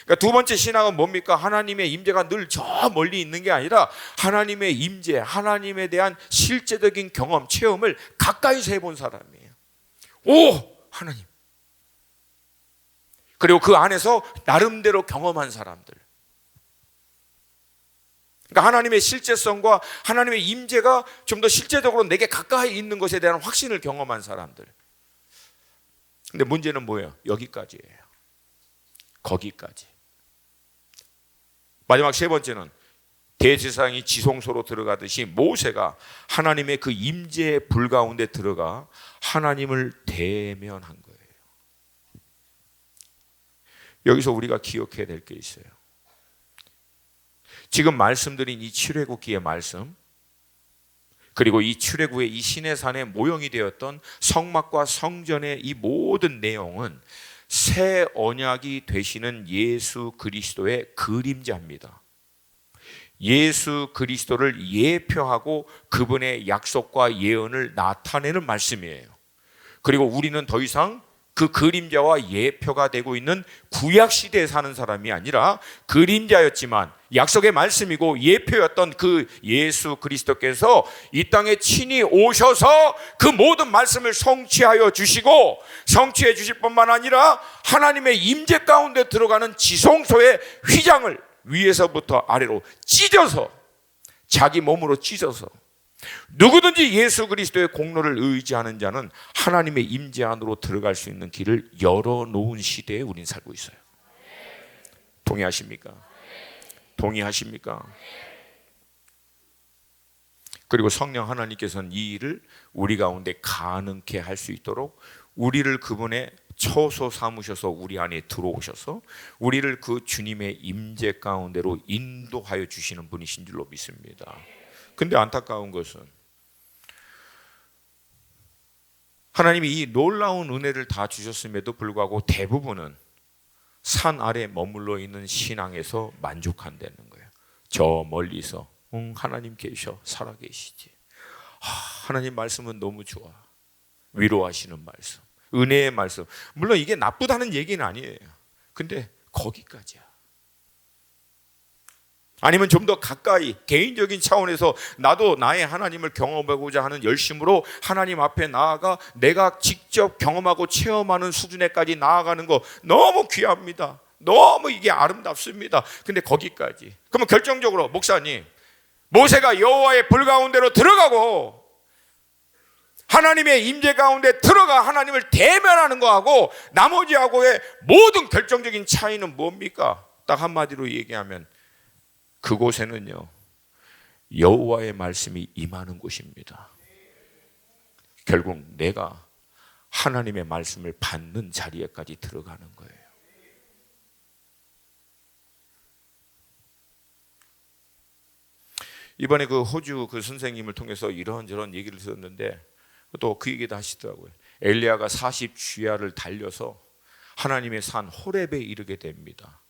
그러니까 두 번째 신앙은 뭡니까? 하나님의 임재가 늘 저 멀리 있는 게 아니라 하나님의 임재, 하나님에 대한 실제적인 경험, 체험을 가까이서 해본 사람이에요. 오! 하나님. 그리고 그 안에서 나름대로 경험한 사람들. 그러니까 하나님의 실제성과 하나님의 임재가 좀 더 실제적으로 내게 가까이 있는 것에 대한 확신을 경험한 사람들. 근데 문제는 뭐예요? 여기까지예요. 거기까지. 마지막 세 번째는 대제사장이 지성소로 들어가듯이 모세가 하나님의 그 임재의 불 가운데 들어가 하나님을 대면한 거예요. 여기서 우리가 기억해야 될 게 있어요. 지금 말씀드린 이 출애굽기의 말씀, 그리고 이 출애굽의 이 시내산의 모형이 되었던 성막과 성전의 이 모든 내용은 새 언약이 되시는 예수 그리스도의 그림자입니다. 예수 그리스도를 예표하고 그분의 약속과 예언을 나타내는 말씀이에요. 그리고 우리는 더 이상 그 그림자와 예표가 되고 있는 구약 시대에 사는 사람이 아니라 그림자였지만 약속의 말씀이고 예표였던 그 예수 그리스도께서 이 땅에 친히 오셔서 그 모든 말씀을 성취하여 주시고, 성취해 주실 뿐만 아니라 하나님의 임재 가운데 들어가는 지성소의 휘장을 위에서부터 아래로 찢어서, 자기 몸으로 찢어서, 누구든지 예수 그리스도의 공로를 의지하는 자는 하나님의 임재 안으로 들어갈 수 있는 길을 열어놓은 시대에 우린 살고 있어요. 동의하십니까? 동의하십니까? 그리고 성령 하나님께서는 이 일을 우리 가운데 가능케 할 수 있도록 우리를 그분의 처소 삼으셔서 우리 안에 들어오셔서 우리를 그 주님의 임재 가운데로 인도하여 주시는 분이신 줄로 믿습니다. 근데 안타까운 것은 하나님이 이 놀라운 은혜를 다 주셨음에도 불구하고 대부분은 산 아래 머물러 있는 신앙에서 만족한다는 거예요. 저 멀리서 하나님 계셔, 살아계시지. 하나님 말씀은 너무 좋아. 위로하시는 말씀, 은혜의 말씀. 물론 이게 나쁘다는 얘기는 아니에요. 근데 거기까지야. 아니면 좀 더 가까이 개인적인 차원에서 나도 나의 하나님을 경험하고자 하는 열심으로 하나님 앞에 나아가 내가 직접 경험하고 체험하는 수준에까지 나아가는 거 너무 귀합니다. 너무 이게 아름답습니다. 근데 거기까지. 그러면 결정적으로 목사님, 모세가 여호와의 불 가운데로 들어가고 하나님의 임재 가운데 들어가 하나님을 대면하는 거하고 나머지하고의 모든 결정적인 차이는 뭡니까? 딱 한마디로 얘기하면 그곳에는요, 여호와의 말씀이 임하는 곳입니다. 결국 내가 하나님의 말씀을 받는 자리에까지 들어가는 거예요. 이번에 그 호주 그 선생님을 통해서 이런저런 얘기를 들었는데 또 그 얘기도 하시더라고요. 엘리야가 40주야를 달려서 하나님의 산 호렙에 이르게 됩니다.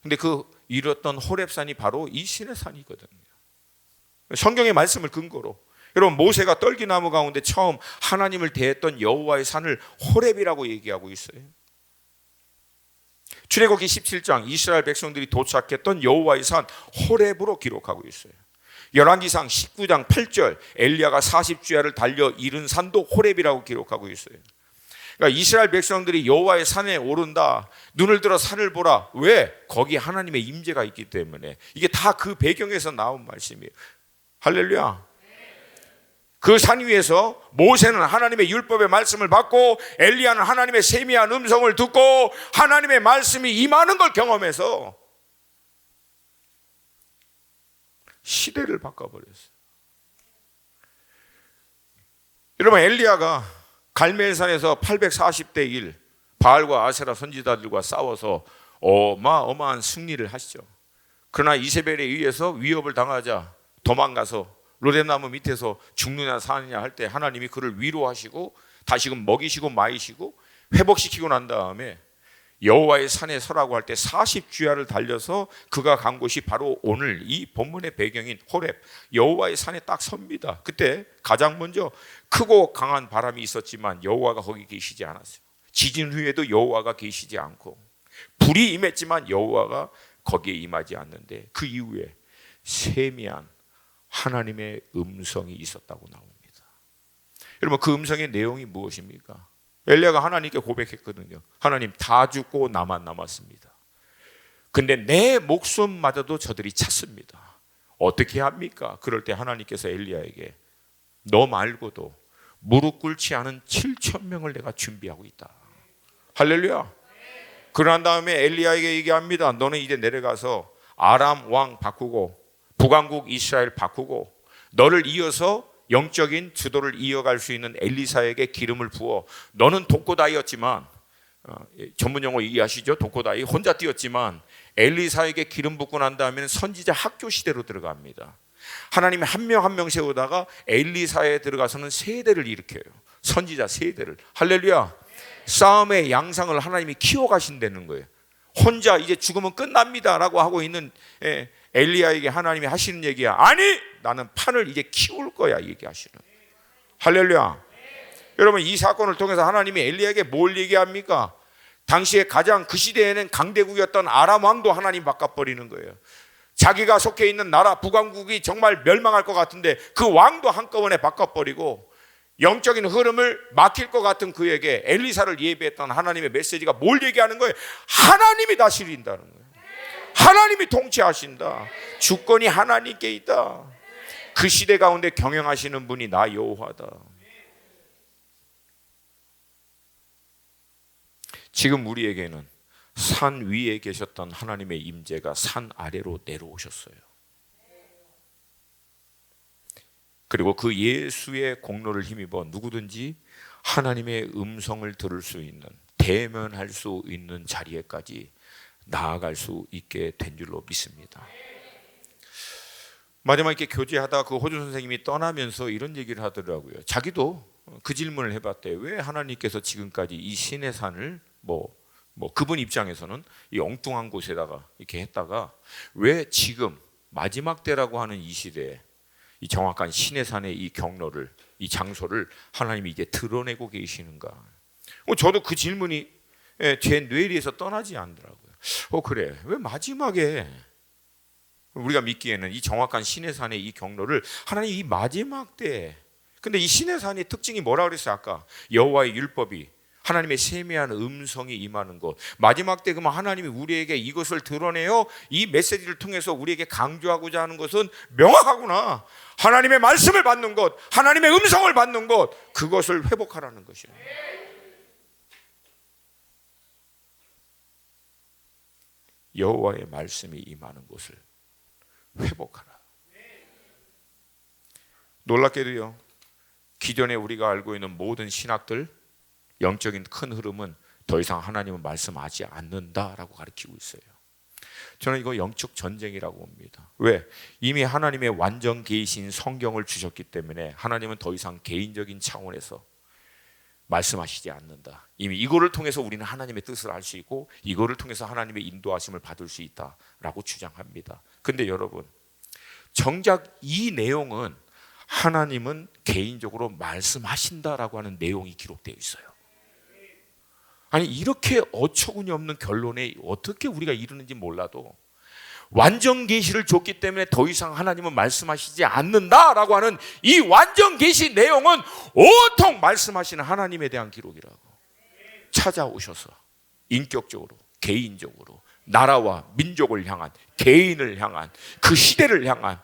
근데 그 이뤘던 호렙산이 바로 이 신의 산이거든요. 성경의 말씀을 근거로 여러분, 모세가 떨기나무 가운데 처음 하나님을 대했던 여호와의 산을 호렙이라고 얘기하고 있어요. 출애굽기 17장 이스라엘 백성들이 도착했던 여호와의 산 호렙으로 기록하고 있어요. 열왕기상 19장 8절 엘리야가 40주야를 달려 이른 산도 호렙이라고 기록하고 있어요. 그러니까 이스라엘 백성들이 여호와의 산에 오른다, 눈을 들어 산을 보라. 왜? 거기 하나님의 임재가 있기 때문에. 이게 다 그 배경에서 나온 말씀이에요. 할렐루야. 그 산 위에서 모세는 하나님의 율법의 말씀을 받고 엘리야는 하나님의 세미한 음성을 듣고 하나님의 말씀이 임하는 걸 경험해서 시대를 바꿔버렸어요. 여러분, 엘리야가 갈멜산에서 840대 1 바알과 아세라 선지자들과 싸워서 어마어마한 승리를 하시죠. 그러나 이세벨에 의해서 위협을 당하자 도망가서 로뎀나무 밑에서 죽느냐 사느냐 할 때 하나님이 그를 위로하시고 다시금 먹이시고 마이시고 회복시키고 난 다음에 여호와의 산에 서라고 할 때 40주야를 달려서 그가 간 곳이 바로 오늘 이 본문의 배경인 호렙, 여호와의 산에 딱 섭니다. 그때 가장 먼저 크고 강한 바람이 있었지만 여호와가 거기 계시지 않았어요. 지진 후에도 여호와가 계시지 않고 불이 임했지만 여호와가 거기에 임하지 않는데 그 이후에 세미한 하나님의 음성이 있었다고 나옵니다. 여러분, 그 음성의 내용이 무엇입니까? 엘리야가 하나님께 고백했거든요. 하나님, 다 죽고 나만 남았습니다. 근데 내 목숨마저도 저들이 찾습니다. 어떻게 합니까? 그럴 때 하나님께서 엘리야에게 너 말고도 무릎 꿇지 않은 7,000명을 내가 준비하고 있다. 할렐루야. 그러난 다음에 엘리야에게 얘기합니다. 너는 이제 내려가서 아람 왕 바꾸고 북왕국 이스라엘 바꾸고 너를 이어서 영적인 주도를 이어갈 수 있는 엘리사에게 기름을 부어 너는 독고다이였지만 전문 용어 이해하시죠? 독고다이 혼자 뛰었지만 엘리사에게 기름 붓고 난 다음에는 선지자 학교 시대로 들어갑니다. 하나님이 한 명 한 명 세우다가 엘리사에 들어가서는 세대를 일으켜요. 선지자 세대를. 할렐루야. 싸움의 양상을 하나님이 키워가신다는 거예요. 혼자 이제 죽으면 끝납니다 라고 하고 있는 엘리야에게 하나님이 하시는 얘기야. 아니, 나는 판을 이제 키울 거야 얘기하시는. 할렐루야. 여러분, 이 사건을 통해서 하나님이 엘리야에게 뭘 얘기합니까? 당시에 가장 그 시대에는 강대국이었던 아람 왕도 하나님 바꿔버리는 거예요. 자기가 속해 있는 나라 북왕국이 정말 멸망할 것 같은데 그 왕도 한꺼번에 바꿔버리고 영적인 흐름을 막힐 것 같은 그에게 엘리사를 예비했던 하나님의 메시지가 뭘 얘기하는 거예요? 하나님이 다스린다는 거예요. 하나님이 통치하신다. 주권이 하나님께 있다. 그 시대 가운데 경영하시는 분이 나 여호와다. 지금 우리에게는 산 위에 계셨던 하나님의 임재가 산 아래로 내려오셨어요. 그리고 그 예수의 공로를 힘입어 누구든지 하나님의 음성을 들을 수 있는, 대면할 수 있는 자리에까지 나아갈 수 있게 된 줄로 믿습니다. 마지막에 이렇게 교제하다 그 호주 선생님이 떠나면서 이런 얘기를 하더라고요. 자기도 그 질문을 해봤대요. 왜 하나님께서 지금까지 이 신의 산을 뭐 그분 입장에서는 이 엉뚱한 곳에다가 이렇게 했다가 왜 지금 마지막 때라고 하는 이 시대에 이 정확한 시내산의 이 경로를, 이 장소를 하나님이 이제 드러내고 계시는가? 저도 그 질문이 제 뇌리에서 떠나지 않더라고요. 그래, 왜 마지막에 우리가 믿기에는 이 정확한 시내산의 이 경로를 하나님 이 마지막 때에, 근데 이 시내산의 특징이 뭐라 그랬어요? 아까 여호와의 율법이, 하나님의 세미한 음성이 임하는 것, 마지막 때 그러면 하나님이 우리에게 이것을 드러내어 이 메시지를 통해서 우리에게 강조하고자 하는 것은 명확하구나. 하나님의 말씀을 받는 것, 하나님의 음성을 받는 것, 그것을 회복하라는 것이에요. 여호와의 말씀이 임하는 곳을 회복하라. 놀랍게도요, 기존에 우리가 알고 있는 모든 신학들, 영적인 큰 흐름은 더 이상 하나님은 말씀하지 않는다라고 가르치고 있어요. 저는 이거 영적 전쟁이라고 봅니다. 왜? 이미 하나님의 완전 계신 성경을 주셨기 때문에 하나님은 더 이상 개인적인 차원에서 말씀하시지 않는다. 이미 이거를 통해서 우리는 하나님의 뜻을 알 수 있고 이거를 통해서 하나님의 인도하심을 받을 수 있다라고 주장합니다. 근데 여러분, 정작 이 내용은 하나님은 개인적으로 말씀하신다라고 하는 내용이 기록되어 있어요. 아니, 이렇게 어처구니 없는 결론에 어떻게 우리가 이르는지 몰라도 완전 계시를 줬기 때문에 더 이상 하나님은 말씀하시지 않는다라고 하는 이 완전 계시 내용은 온통 말씀하시는 하나님에 대한 기록이라고. 찾아오셔서 인격적으로, 개인적으로 나라와 민족을 향한, 개인을 향한, 그 시대를 향한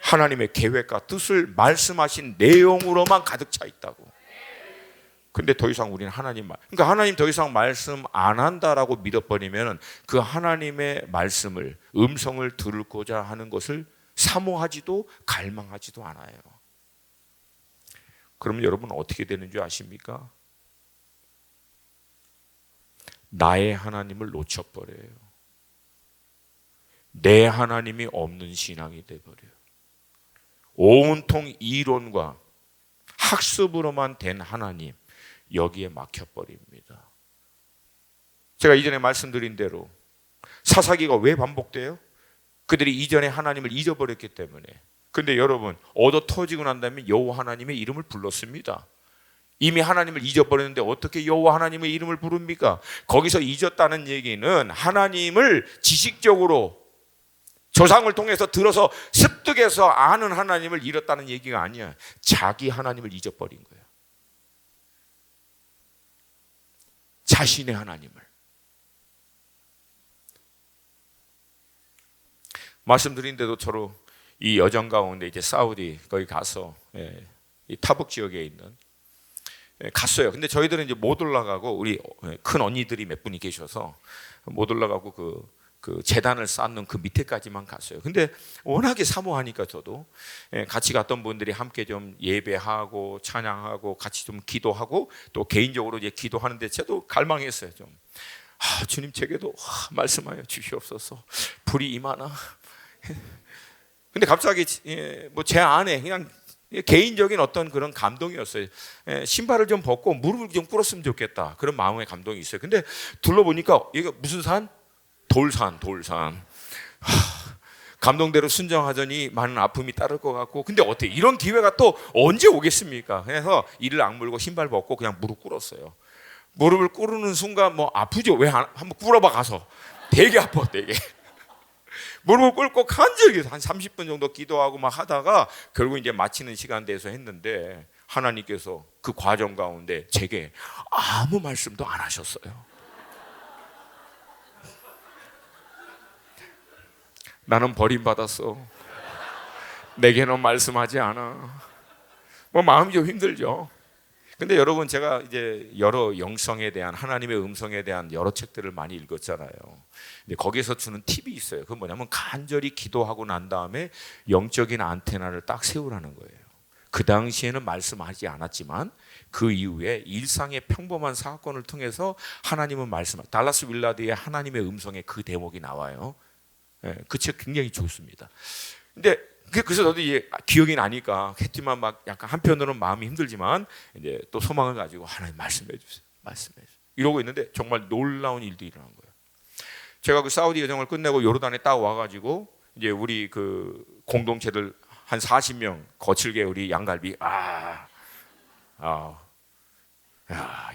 하나님의 계획과 뜻을 말씀하신 내용으로만 가득 차 있다고. 근데 더 이상 우리는 그러니까 하나님 더 이상 말씀 안 한다라고 믿어버리면 그 하나님의 말씀을, 음성을 들고자 하는 것을 사모하지도 갈망하지도 않아요. 그러면 여러분 어떻게 되는 줄 아십니까? 나의 하나님을 놓쳐버려요. 내 하나님이 없는 신앙이 돼버려요. 온통 이론과 학습으로만 된 하나님, 여기에 막혀버립니다. 제가 이전에 말씀드린 대로 사사기가 왜 반복돼요? 그들이 이전에 하나님을 잊어버렸기 때문에. 근데 여러분, 얻어 터지고 난 다음에 여호와 하나님의 이름을 불렀습니다. 이미 하나님을 잊어버렸는데 어떻게 여호와 하나님의 이름을 부릅니까? 거기서 잊었다는 얘기는 하나님을 지식적으로 조상을 통해서 들어서 습득해서 아는 하나님을 잃었다는 얘기가 아니야. 자기 하나님을 잊어버린 거예요. 자신의 하나님을. 말씀드린 대로 저로 이 여정 가운데 이제 사우디 거기 가서 이 타북 지역에 있는 갔어요. 근데 저희들은 이제 못 올라가고 우리 큰 언니들이 몇 분이 계셔서 못 올라가고 그 재단을 쌓는 그 밑에까지만 갔어요. 근데 워낙에 사모하니까 저도 같이 갔던 분들이 함께 좀 예배하고 찬양하고 같이 좀 기도하고 또 개인적으로 이제 기도하는데 저도 갈망했어요. 좀 주님, 제게도 말씀하여 주시옵소서. 불이 임하나. 근데 갑자기 뭐 제 안에 그냥 개인적인 어떤 그런 감동이었어요. 신발을 좀 벗고 무릎을 좀 꿇었으면 좋겠다, 그런 마음의 감동이 있어요. 근데 둘러보니까 이게 무슨 산? 돌산. 감동대로 순정하더니 많은 아픔이 따를 것 같고, 근데 어떻게 이런 기회가 또 언제 오겠습니까? 그래서 이를 악물고 신발 벗고 그냥 무릎 꿇었어요. 무릎을 꿇는 순간 뭐 아프죠? 왜 한번 꿇어봐 가서. 되게 아파, 되게. 무릎을 꿇고 간절히 한 30분 정도 기도하고 막 하다가 결국 이제 마치는 시간 돼서 했는데 하나님께서 그 과정 가운데 제게 아무 말씀도 안 하셨어요. 나는 버림받았어. 내게는 말씀하지 않아. 뭐 마음이 좀 힘들죠. 근데 여러분, 제가 이제 여러 영성에 대한, 하나님의 음성에 대한 여러 책들을 많이 읽었잖아요. 근데 거기에서 주는 팁이 있어요. 그건 뭐냐면 간절히 기도하고 난 다음에 영적인 안테나를 딱 세우라는 거예요. 그 당시에는 말씀하지 않았지만 그 이후에 일상의 평범한 사건을 통해서 하나님은 달라스 윌라드의 하나님의 음성의 그 대목이 나와요. 그 책 굉장히 좋습니다. 근데 그래서 저도 이제 기억이 나니까 했지만 막 약간 한편으로는 마음이 힘들지만 이제 또 소망을 가지고 하나님 말씀해 주세요. 말씀해 주세요. 이러고 있는데 정말 놀라운 일들이 일어난 거예요. 제가 그 사우디 여정을 끝내고 요르단에 딱 와가지고 이제 우리 그 공동체들 한 40명 거칠게 우리 양갈비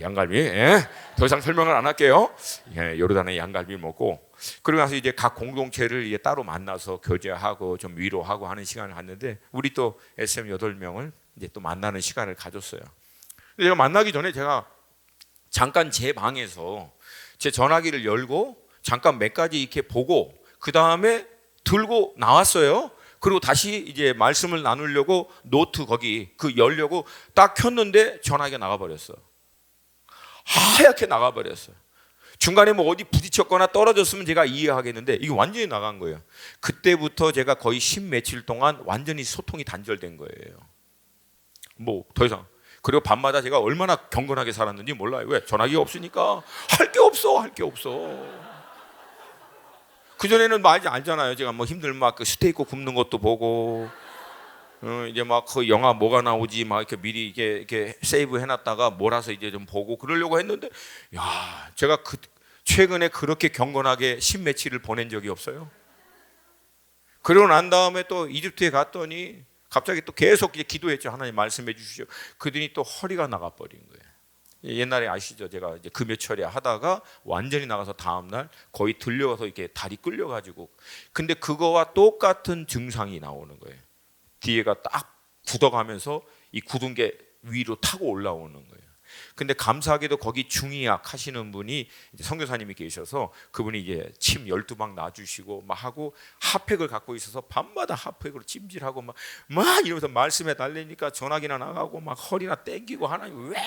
양갈비 더 이상 설명을 안 할게요. 요르단의 양갈비 먹고 그러고 나서 이제 각 공동체를 이제 따로 만나서 교제하고 좀 위로하고 하는 시간을 갖는데 우리 또 SM 8명을 이제 또 만나는 시간을 가졌어요. 근데 제가 만나기 전에 제가 잠깐 제 방에서 제 전화기를 열고 잠깐 몇 가지 이렇게 보고 그 다음에 들고 나왔어요. 그리고 다시 이제 말씀을 나누려고 노트 거기 그 열려고 딱 켰는데 전화기가 나가버렸어. 하얗게 나가버렸어요. 중간에 뭐 어디 부딪혔거나 떨어졌으면 제가 이해하겠는데 이게 완전히 나간 거예요. 그때부터 제가 거의 10 며칠 동안 완전히 소통이 단절된 거예요. 뭐 더 이상. 그리고 밤마다 제가 얼마나 경건하게 살았는지 몰라요. 왜? 전화기가 없으니까 할 게 없어. 그전에는 뭐 알잖아요. 제가 뭐 힘들면 막 그 스테이크 굽는 것도 보고 이제 막 그 영화 뭐가 나오지 막 이렇게 미리 이렇게 세이브 해놨다가 몰아서 이제 좀 보고 그러려고 했는데 야, 제가 최근에 그렇게 경건하게 10 며칠을 보낸 적이 없어요. 그러고 난 다음에 또 이집트에 갔더니 갑자기 또 계속 이제 기도했죠. 하나님 말씀해 주시죠. 그러더니 또 허리가 나가버린 거예요. 옛날에 아시죠? 제가 이제 금요철에 하다가 완전히 나가서 다음날 거의 들려서 이렇게 다리 끌려가지고 근데 그거와 똑같은 증상이 나오는 거예요. 뒤에가 딱 굳어가면서 이 굳은 게 위로 타고 올라오는 거예요. 근데 감사하게도 거기 중의학 하시는 분이 이제 선교사님이 계셔서 그분이 이제 침 12방 놔주시고 막 하고 핫팩을 갖고 있어서 밤마다 핫팩으로 찜질하고 막 이러면서 말씀에 달래니까 전화기나 나가고 막 허리나 땡기고 하나님 왜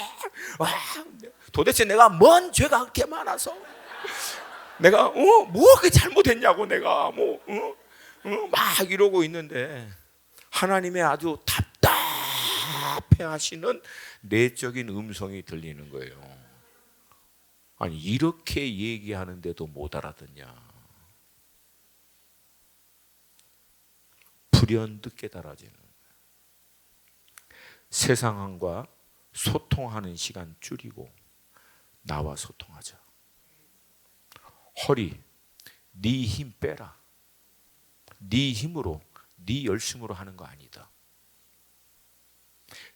도대체 내가 뭔 죄가 그렇게 많아서 내가 뭐 그렇게 잘못했냐고 내가 막 이러고 있는데 하나님의 아주 답답해하시는 내적인 음성이 들리는 거예요. 아니 이렇게 얘기하는데도 못 알아듣냐. 불현듯 깨달아지는 세상과 소통하는 시간 줄이고 나와 소통하자. 허리 네 힘 빼라. 네 힘으로 네 열심으로 하는 거 아니다.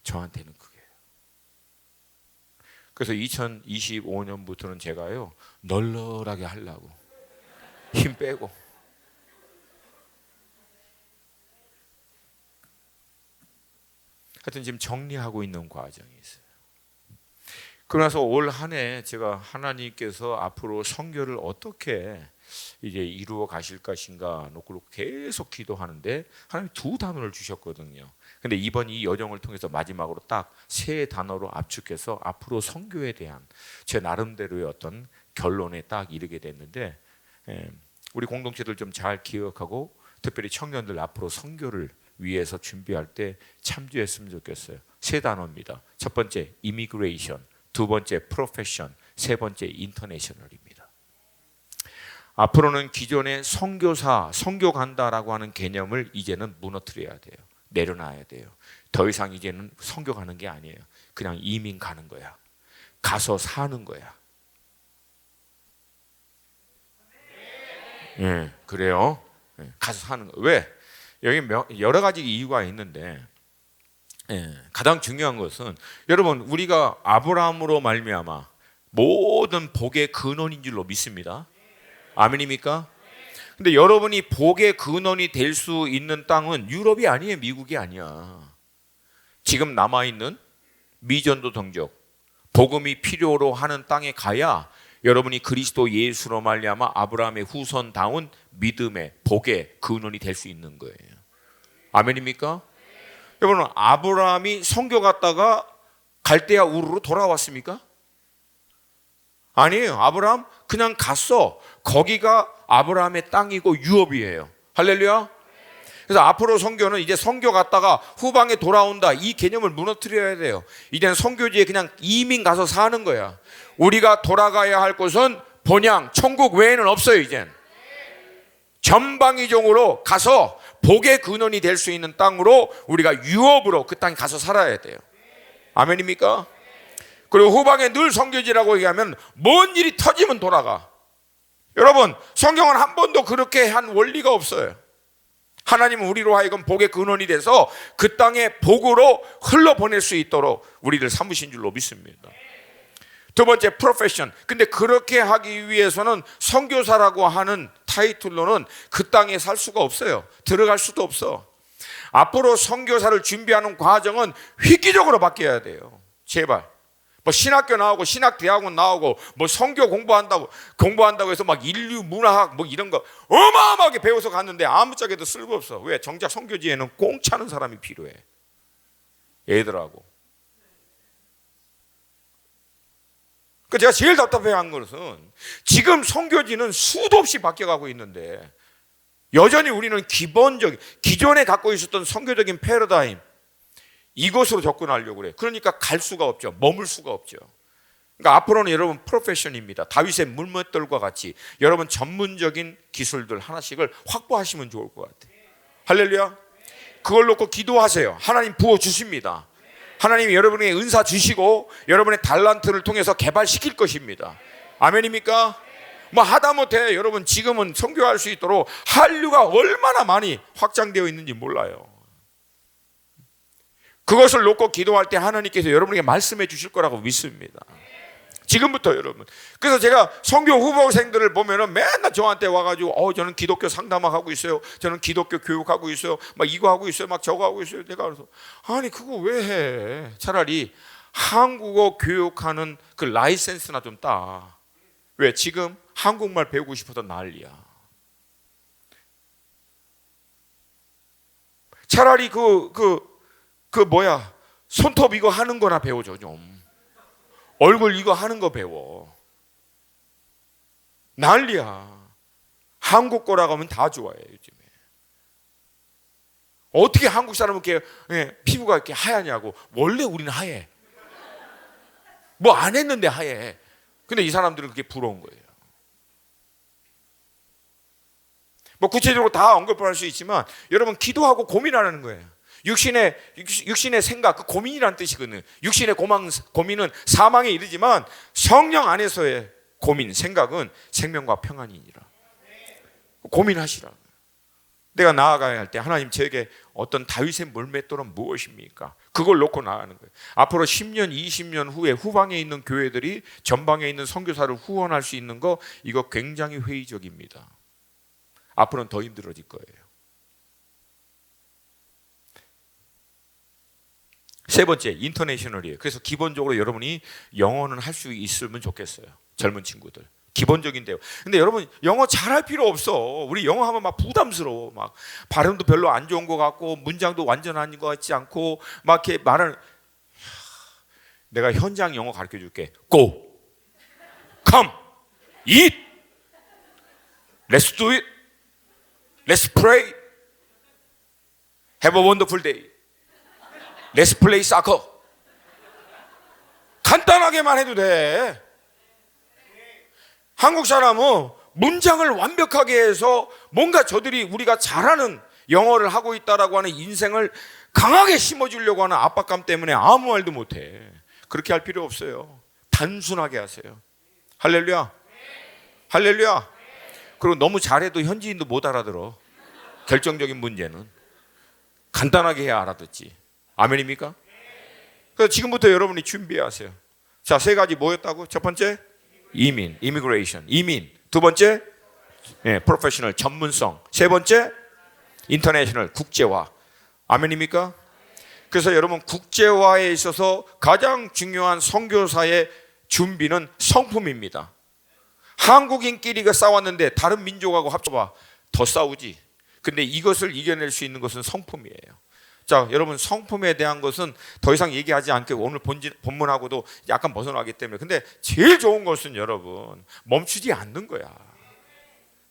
저한테는 그게요. 그래서 2025년부터는 제가요 널널하게 하려고 힘 빼고 하여튼 지금 정리하고 있는 과정이 있어요. 그러나서 올 한 해 제가 하나님께서 앞으로 선교를 어떻게 이제 이루어 가실 것인가 놓고 계속 기도하는데 하나님 2단어를 주셨거든요. 근데 이번 이 여정을 통해서 마지막으로 딱 3단어로 압축해서 앞으로 선교에 대한 제 나름대로의 어떤 결론에 딱 이르게 됐는데 우리 공동체들 좀 잘 기억하고 특별히 청년들 앞으로 선교를 위해서 준비할 때 참조했으면 좋겠어요. 3단어입니다. 첫 번째 이미그레이션, 두 번째 프로페션, 세 번째 인터내셔널입니다. 앞으로는 기존의 선교사, 선교 간다라고 하는 개념을 이제는 무너뜨려야 돼요. 내려놔야 돼요. 더 이상 이제는 선교 가는 게 아니에요. 그냥 이민 가는 거야. 가서 사는 거야. 그래요. 가서 사는 거. 왜? 여기 여러 가지 이유가 있는데 가장 중요한 것은 여러분 우리가 아브라함으로 말미암아 모든 복의 근원인 줄로 믿습니다. 아멘입니까? 근데 여러분이 복의 근원이 될 수 있는 땅은 유럽이 아니에요. 미국이 아니야. 지금 남아있는 미전도 동족 복음이 필요로 하는 땅에 가야 여러분이 그리스도 예수로 말미암아 아브라함의 후손다운 믿음의 복의 근원이 될 수 있는 거예요. 아멘입니까? 여러분 아브라함이 선교 갔다가 갈대아 우르로 돌아왔습니까? 아니에요. 아브라함 그냥 갔어. 거기가 아브라함의 땅이고 유업이에요. 할렐루야. 그래서 앞으로 선교는 이제 선교 갔다가 후방에 돌아온다. 이 개념을 무너뜨려야 돼요. 이제는 선교지에 그냥 이민 가서 사는 거야. 우리가 돌아가야 할 곳은 본향, 천국 외에는 없어요. 이젠 전방위적으로 가서 복의 근원이 될 수 있는 땅으로 우리가 유업으로 그 땅에 가서 살아야 돼요. 아멘입니까? 그리고 후방에 늘 선교지라고 얘기하면 뭔 일이 터지면 돌아가. 여러분, 성경은 한 번도 그렇게 한 원리가 없어요. 하나님은 우리로 하여금 복의 근원이 돼서 그 땅에 복으로 흘러보낼 수 있도록 우리를 삼으신 줄로 믿습니다. 두 번째, 프로페션. 근데 그렇게 하기 위해서는 선교사라고 하는 타이틀로는 그 땅에 살 수가 없어요. 들어갈 수도 없어. 앞으로 선교사를 준비하는 과정은 획기적으로 바뀌어야 돼요. 제발. 뭐 신학교 나오고 신학대학원 나오고 뭐 선교 공부한다고 해서 막 인류 문화학 뭐 이런 거 어마어마하게 배워서 갔는데 아무짝에도 쓸모없어. 왜? 정작 선교지에는 공짜는 사람이 필요해. 애들하고. 그 제가 제일 답답해한 것은 지금 선교지는 수도 없이 바뀌어가고 있는데 여전히 우리는 기존에 갖고 있었던 선교적인 패러다임 이것으로 접근하려고 그래. 그러니까 갈 수가 없죠. 머물 수가 없죠. 그러니까 앞으로는 여러분 프로페션입니다. 다윗의 물맷돌과 같이 여러분 전문적인 기술들 하나씩을 확보하시면 좋을 것 같아요. 할렐루야. 그걸 놓고 기도하세요. 하나님 부어주십니다. 하나님이 여러분에게 은사 주시고 여러분의 달란트를 통해서 개발시킬 것입니다. 아멘입니까? 뭐 하다못해 여러분 지금은 선교할 수 있도록 한류가 얼마나 많이 확장되어 있는지 몰라요. 그것을 놓고 기도할 때 하나님께서 여러분에게 말씀해 주실 거라고 믿습니다. 지금부터 여러분. 그래서 제가 선교 후보생들을 보면은 맨날 저한테 와가지고 저는 기독교 상담학 하고 있어요. 저는 기독교 교육하고 있어요. 막 이거 하고 있어요. 막 저거 하고 있어요. 내가 그래서 아니 그거 왜 해? 차라리 한국어 교육하는 그 라이센스나 좀 따. 왜? 지금 한국말 배우고 싶어서 난리야. 차라리 손톱 이거 하는 거나 배워줘 좀. 얼굴 이거 하는 거 배워. 난리야. 한국 거라고 하면 다 좋아해 요즘에. 어떻게 한국 사람은 이렇게 피부가 이렇게 하얗냐고. 원래 우리는 하얘. 뭐 안 했는데 하얘. 근데 이 사람들은 그게 부러운 거예요. 뭐 구체적으로 다 언급할 수 있지만 여러분 기도하고 고민하는 거예요. 육신의 생각, 그 고민이란 뜻이거든요. 육신의 고민은 사망에 이르지만 성령 안에서의 고민, 생각은 생명과 평안이니라. 고민하시라. 내가 나아가야 할 때 하나님 저에게 어떤 다윗의 물맷돌은 무엇입니까? 그걸 놓고 나가는 거예요. 앞으로 10년, 20년 후에 후방에 있는 교회들이 전방에 있는 선교사를 후원할 수 있는 거 이거 굉장히 회의적입니다. 앞으로는 더 힘들어질 거예요. 세 번째, 인터내셔널이에요. 그래서 기본적으로 여러분이 영어는 할 수 있으면 좋겠어요. 젊은 친구들. 기본적인데요. 근데 여러분 영어 잘할 필요 없어. 우리 영어 하면 막 부담스러워. 막 발음도 별로 안 좋은 것 같고 문장도 완전한 것 같지 않고 막 이렇게 말을. 내가 현장 영어 가르쳐 줄게. Go, come, eat, let's do it, let's pray, have a wonderful day. Let's play soccer. 간단하게만 해도 돼. 한국 사람은 문장을 완벽하게 해서 뭔가 우리가 잘하는 영어를 하고 있다라고 하는 인생을 강하게 심어주려고 하는 압박감 때문에 아무 말도 못해. 그렇게 할 필요 없어요. 단순하게 하세요. 할렐루야. 할렐루야. 그리고 너무 잘해도 현지인도 못 알아들어. 결정적인 문제는 간단하게 해야 알아듣지. 아멘입니까? 그래서 지금부터 여러분이 준비하세요. 자, 세 가지 뭐였다고? 첫 번째, 이민, immigration, 이민. 두 번째, professional, 전문성. 세 번째, international, 국제화. 아멘입니까? 그래서 여러분 국제화에 있어서 가장 중요한 선교사의 준비는 성품입니다. 한국인끼리 싸웠는데 다른 민족하고 합쳐봐 더 싸우지. 근데 이것을 이겨낼 수 있는 것은 성품이에요. 자, 여러분 성품에 대한 것은 더 이상 얘기하지 않고 오늘 본문하고도 약간 벗어나기 때문에. 근데 제일 좋은 것은 여러분 멈추지 않는 거야.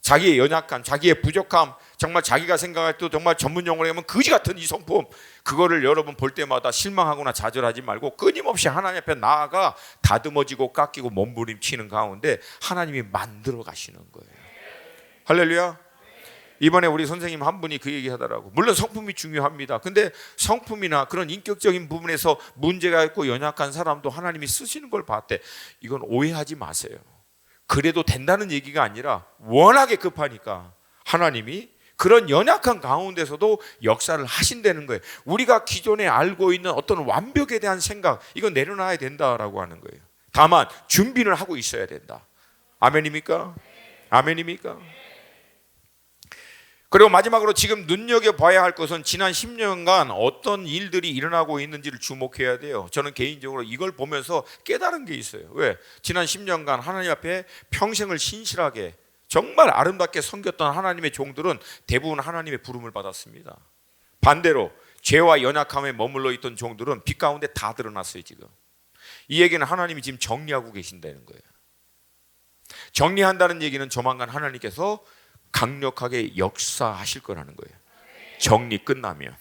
자기의 연약함, 자기의 부족함, 정말 자기가 생각할 때 정말 전문 용어로 하면 거지 같은 이 성품, 그거를 여러분 볼 때마다 실망하거나 좌절하지 말고 끊임없이 하나님 앞에 나아가 다듬어지고 깎이고 몸부림치는 가운데 하나님이 만들어 가시는 거예요. 할렐루야. 이번에 우리 선생님 한 분이 그 얘기 하더라고. 물론 성품이 중요합니다. 근데 성품이나 그런 인격적인 부분에서 문제가 있고 연약한 사람도 하나님이 쓰시는 걸 봤대. 이건 오해하지 마세요. 그래도 된다는 얘기가 아니라 워낙에 급하니까 하나님이 그런 연약한 가운데서도 역사를 하신다는 거예요. 우리가 기존에 알고 있는 어떤 완벽에 대한 생각, 이건 내려놔야 된다라고 하는 거예요. 다만 준비를 하고 있어야 된다. 아멘입니까? 아멘입니까? 그리고 마지막으로 지금 눈여겨봐야 할 것은 지난 10년간 어떤 일들이 일어나고 있는지를 주목해야 돼요. 저는 개인적으로 이걸 보면서 깨달은 게 있어요. 왜? 지난 10년간 하나님 앞에 평생을 신실하게 정말 아름답게 섬겼던 하나님의 종들은 대부분 하나님의 부름을 받았습니다. 반대로 죄와 연약함에 머물러 있던 종들은 빛 가운데 다 드러났어요. 지금 이 얘기는 하나님이 지금 정리하고 계신다는 거예요. 정리한다는 얘기는 조만간 하나님께서 강력하게 역사하실 거라는 거예요. 정리 끝나면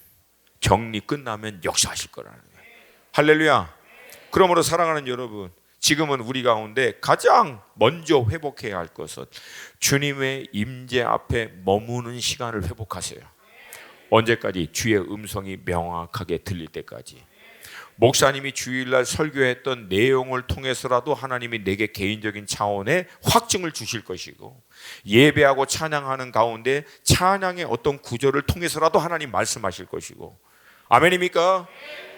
역사하실 거라는 거예요. 할렐루야. 그러므로 사랑하는 여러분, 지금은 우리 가운데 가장 먼저 회복해야 할 것은 주님의 임재 앞에 머무는 시간을 회복하세요. 언제까지? 주의 음성이 명확하게 들릴 때까지. 목사님이 주일날 설교했던 내용을 통해서라도 하나님이 내게 개인적인 차원의 확증을 주실 것이고, 예배하고 찬양하는 가운데 찬양의 어떤 구절을 통해서라도 하나님 말씀하실 것이고, 아멘입니까?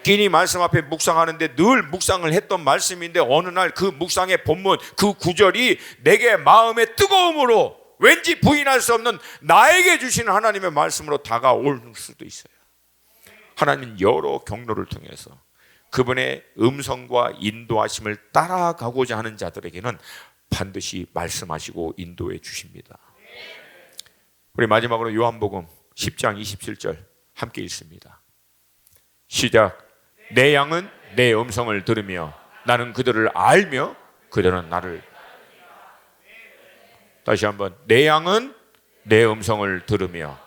끼니 말씀 앞에 묵상하는데 늘 묵상을 했던 말씀인데 어느 날 그 묵상의 본문, 그 구절이 내게 마음의 뜨거움으로 왠지 부인할 수 없는 나에게 주시는 하나님의 말씀으로 다가올 수도 있어요. 하나님은 여러 경로를 통해서 그분의 음성과 인도하심을 따라가고자 하는 자들에게는 반드시 말씀하시고 인도해 주십니다. 우리 마지막으로 요한복음 10장 27절 함께 읽습니다. 시작. 내 양은 내 음성을 들으며 나는 그들을 알며 그들은 나를. 다시 한번. 내 양은 내 음성을 들으며.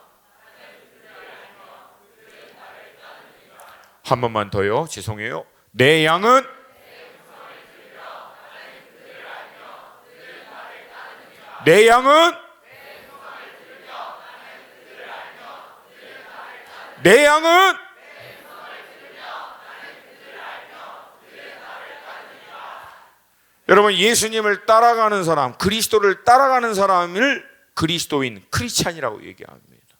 한 번만 더요. 죄송해요. 내 양은 내 양은 내 양은 여러분, 예수님을 따라가는 사람, 그리스도를 따라가는 사람을 그리스도인, 크리스찬이라고 얘기합니다.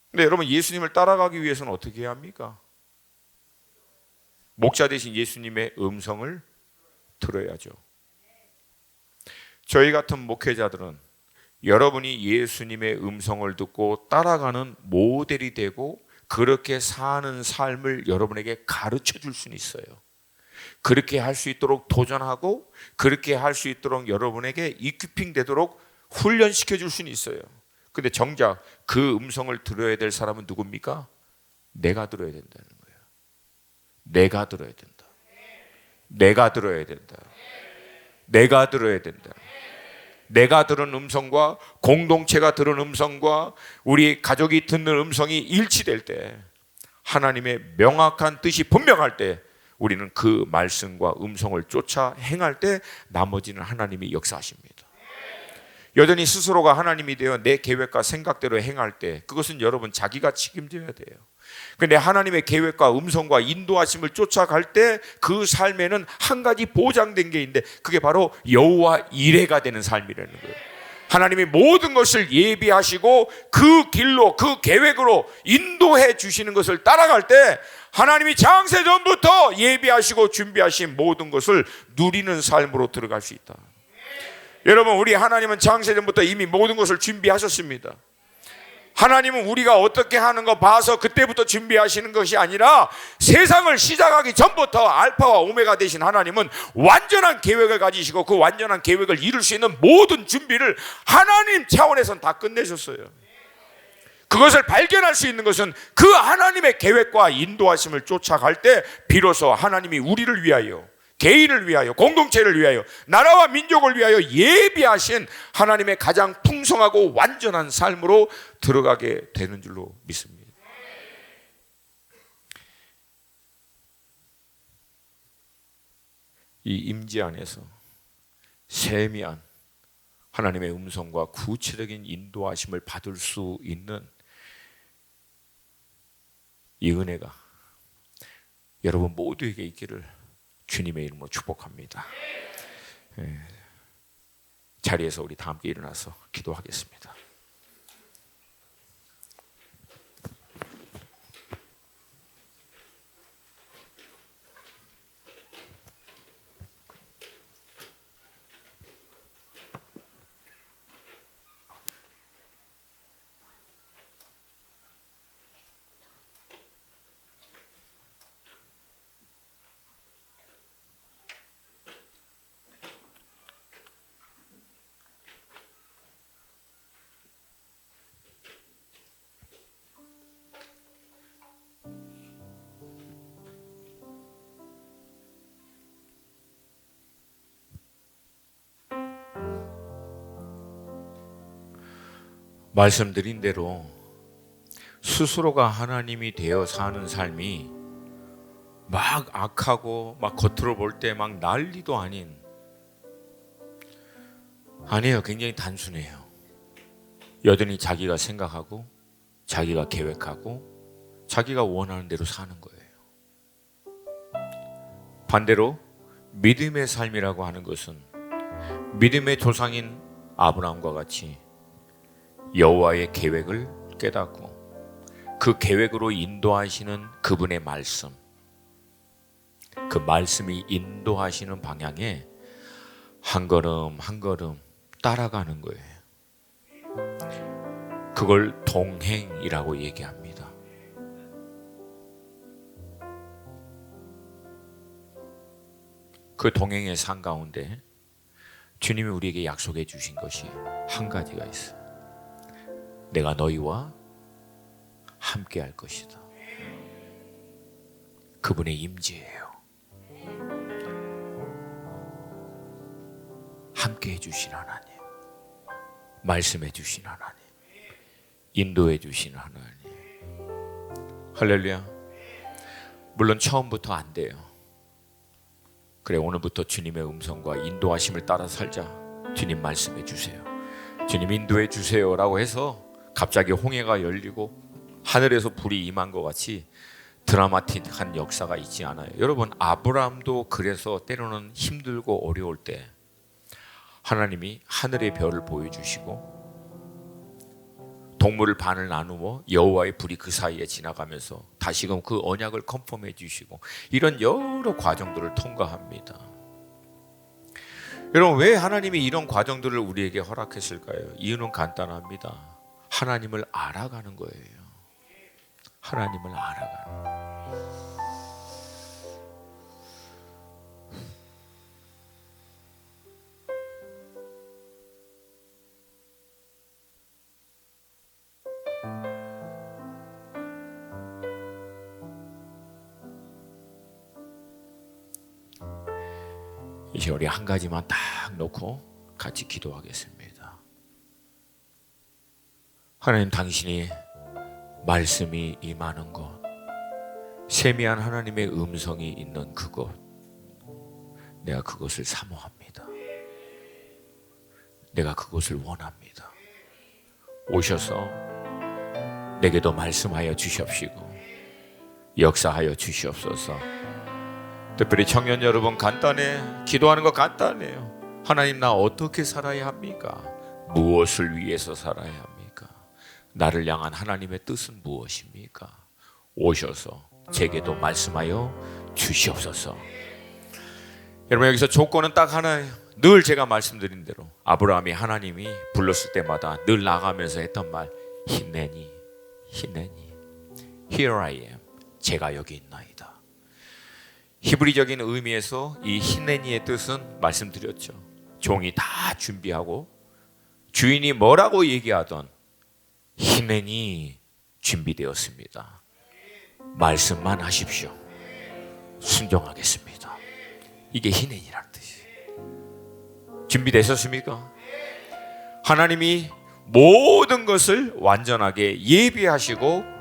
근데 여러분, 예수님을 따라가기 위해서는 어떻게 해야 합니까? 목자 되신 예수님의 음성을 들어야죠. 저희 같은 목회자들은 여러분이 예수님의 음성을 듣고 따라가는 모델이 되고 그렇게 사는 삶을 여러분에게 가르쳐 줄 수는 있어요. 그렇게 할 수 있도록 도전하고 그렇게 할 수 있도록 여러분에게 이큐핑 되도록 훈련시켜 줄 수는 있어요. 근데 정작 그 음성을 들어야 될 사람은 누굽니까? 내가 들어야 된다는 거예요. 내가 들어야 된다. 내가 들어야 된다. 내가 들어야 된다. 내가 들은 음성과 공동체가 들은 음성과 우리 가족이 듣는 음성이 일치될 때, 하나님의 명확한 뜻이 분명할 때 우리는 그 말씀과 음성을 쫓아 행할 때 나머지는 하나님이 역사하십니다. 여전히 스스로가 하나님이 되어 내 계획과 생각대로 행할 때 그것은 여러분 자기가 책임져야 돼요. 그런데 하나님의 계획과 음성과 인도하심을 쫓아갈 때 그 삶에는 한 가지 보장된 게 있는데 그게 바로 여호와 이레가 되는 삶이라는 거예요. 하나님이 모든 것을 예비하시고 그 길로 그 계획으로 인도해 주시는 것을 따라갈 때 하나님이 창세전부터 예비하시고 준비하신 모든 것을 누리는 삶으로 들어갈 수 있다. 여러분, 우리 하나님은 창세전부터 이미 모든 것을 준비하셨습니다. 하나님은 우리가 어떻게 하는 거 봐서 그때부터 준비하시는 것이 아니라 세상을 시작하기 전부터 알파와 오메가 되신 하나님은 완전한 계획을 가지시고 그 완전한 계획을 이룰 수 있는 모든 준비를 하나님 차원에서는 다 끝내셨어요. 그것을 발견할 수 있는 것은 그 하나님의 계획과 인도하심을 쫓아갈 때 비로소 하나님이 우리를 위하여, 개인을 위하여, 공동체를 위하여, 나라와 민족을 위하여 예비하신 하나님의 가장 풍성하고 완전한 삶으로 들어가게 되는 줄로 믿습니다. 이 임재 안에서 세미한 하나님의 음성과 구체적인 인도하심을 받을 수 있는 이 은혜가 여러분 모두에게 있기를 주님의 이름으로 축복합니다. 자리에서 우리 다 함께 일어나서 기도하겠습니다. 말씀드린 대로 스스로가 하나님이 되어 사는 삶이 막 악하고 막 겉으로 볼 때 막 난리도 아니에요. 굉장히 단순해요. 여전히 자기가 생각하고 자기가 계획하고 자기가 원하는 대로 사는 거예요. 반대로 믿음의 삶이라고 하는 것은 믿음의 조상인 아브라함과 같이 여호와의 계획을 깨닫고 그 계획으로 인도하시는 그분의 말씀, 그 말씀이 인도하시는 방향에 한 걸음 한 걸음 따라가는 거예요. 그걸 동행이라고 얘기합니다. 그 동행의 산 가운데 주님이 우리에게 약속해 주신 것이 한 가지가 있어요. 내가 너희와 함께 할 것이다. 그분의 임재예요. 함께 해주신 하나님, 말씀해 주신 하나님, 인도해 주신 하나님. 할렐루야. 물론 처음부터 안 돼요. 그래, 오늘부터 주님의 음성과 인도하심을 따라 살자. 주님 말씀해 주세요, 주님 인도해 주세요 라고 해서 갑자기 홍해가 열리고 하늘에서 불이 임한 것 같이 드라마틱한 역사가 있지 않아요. 여러분, 아브라함도 그래서 때로는 힘들고 어려울 때 하나님이 하늘의 별을 보여주시고 동물을 반을 나누어 여호와의 불이 그 사이에 지나가면서 다시금 그 언약을 컨펌해 주시고 이런 여러 과정들을 통과합니다. 여러분, 왜 하나님이 이런 과정들을 우리에게 허락했을까요? 이유는 간단합니다. 하나님을 알아가는 거예요. 하나님을 알아가는 거예요. 이제 우리 한 가지만 딱 놓고 같이 기도하겠습니다. 하나님, 당신이 말씀이 임하는 곳, 세미한 하나님의 음성이 있는 그곳, 내가 그것을 사모합니다. 내가 그곳을 원합니다. 오셔서 내게도 말씀하여 주시옵시고 역사하여 주시옵소서. 특별히 청년 여러분, 간단해. 기도하는 거 간단해요. 하나님, 나 어떻게 살아야 합니까? 무엇을 위해서 살아야 합니까? 나를 향한 하나님의 뜻은 무엇입니까? 오셔서 제게도 말씀하여 주시옵소서. 여러분, 여기서 조건은 딱 하나예요. 늘 제가 말씀드린 대로 아브라함이 하나님이 불렀을 때마다 늘 나가면서 했던 말, 히네니, 히네니, Here I am, 제가 여기 있나이다. 히브리적인 의미에서 이 히네니의 뜻은 말씀드렸죠. 종이 다 준비하고 주인이 뭐라고 얘기하던 히네니 준비되었습니다. 말씀만 하십시오. 순종하겠습니다. 이게 히네니라는 뜻이에요. 준비되셨습니까? 하나님이 모든 것을 완전하게 예비하시고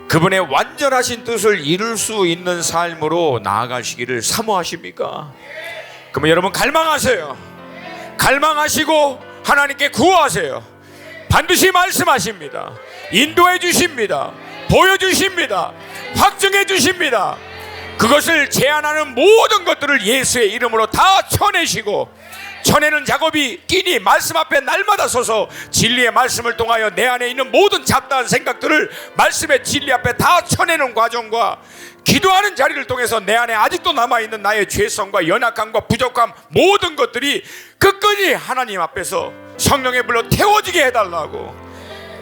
그분의 완전하신 뜻을 이룰 수 있는 삶으로 나아가시기를 사모하십니까? 그러면 여러분 갈망하세요. 갈망하시고 하나님께 구하세요. 반드시 말씀하십니다. 인도해 주십니다. 보여주십니다. 확증해 주십니다. 그것을 제한하는 모든 것들을 예수의 이름으로 다 쳐내시고, 쳐내는 작업이 끼니 말씀 앞에 날마다 서서 진리의 말씀을 통하여 내 안에 있는 모든 잡다한 생각들을 말씀의 진리 앞에 다 쳐내는 과정과 기도하는 자리를 통해서 내 안에 아직도 남아있는 나의 죄성과 연약함과 부족함, 모든 것들이 끝까지 하나님 앞에서 성령의 불로 태워지게 해달라고.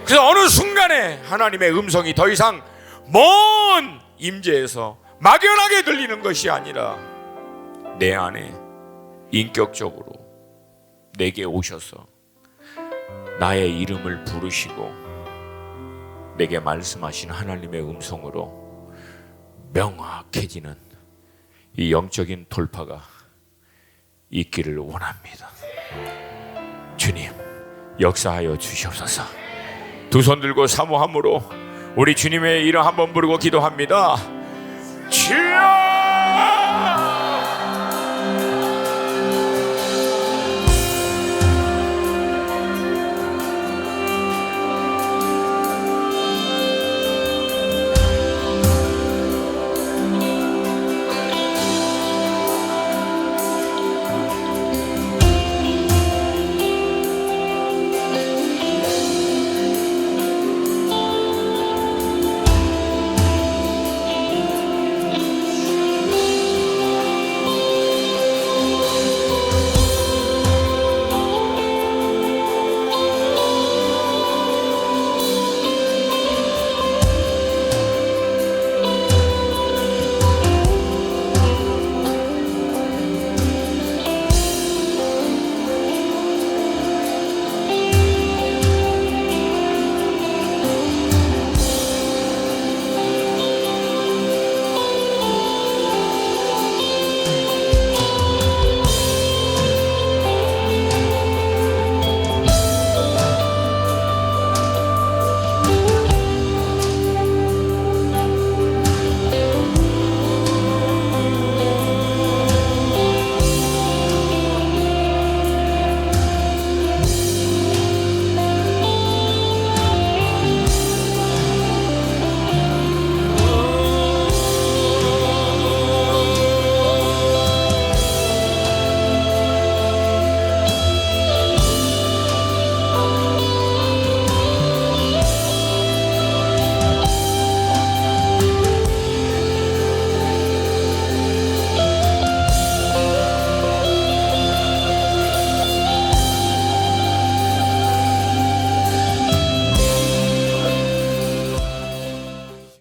그래서 어느 순간에 하나님의 음성이 더 이상 먼 임재에서 막연하게 들리는 것이 아니라 내 안에 인격적으로 내게 오셔서 나의 이름을 부르시고 내게 말씀하신 하나님의 음성으로 명확해지는 이 영적인 돌파가 있기를 원합니다. 주님, 역사하여 주시옵소서. 두 손 들고 사모함으로 우리 주님의 이름 한번 부르고 기도합니다. 주여!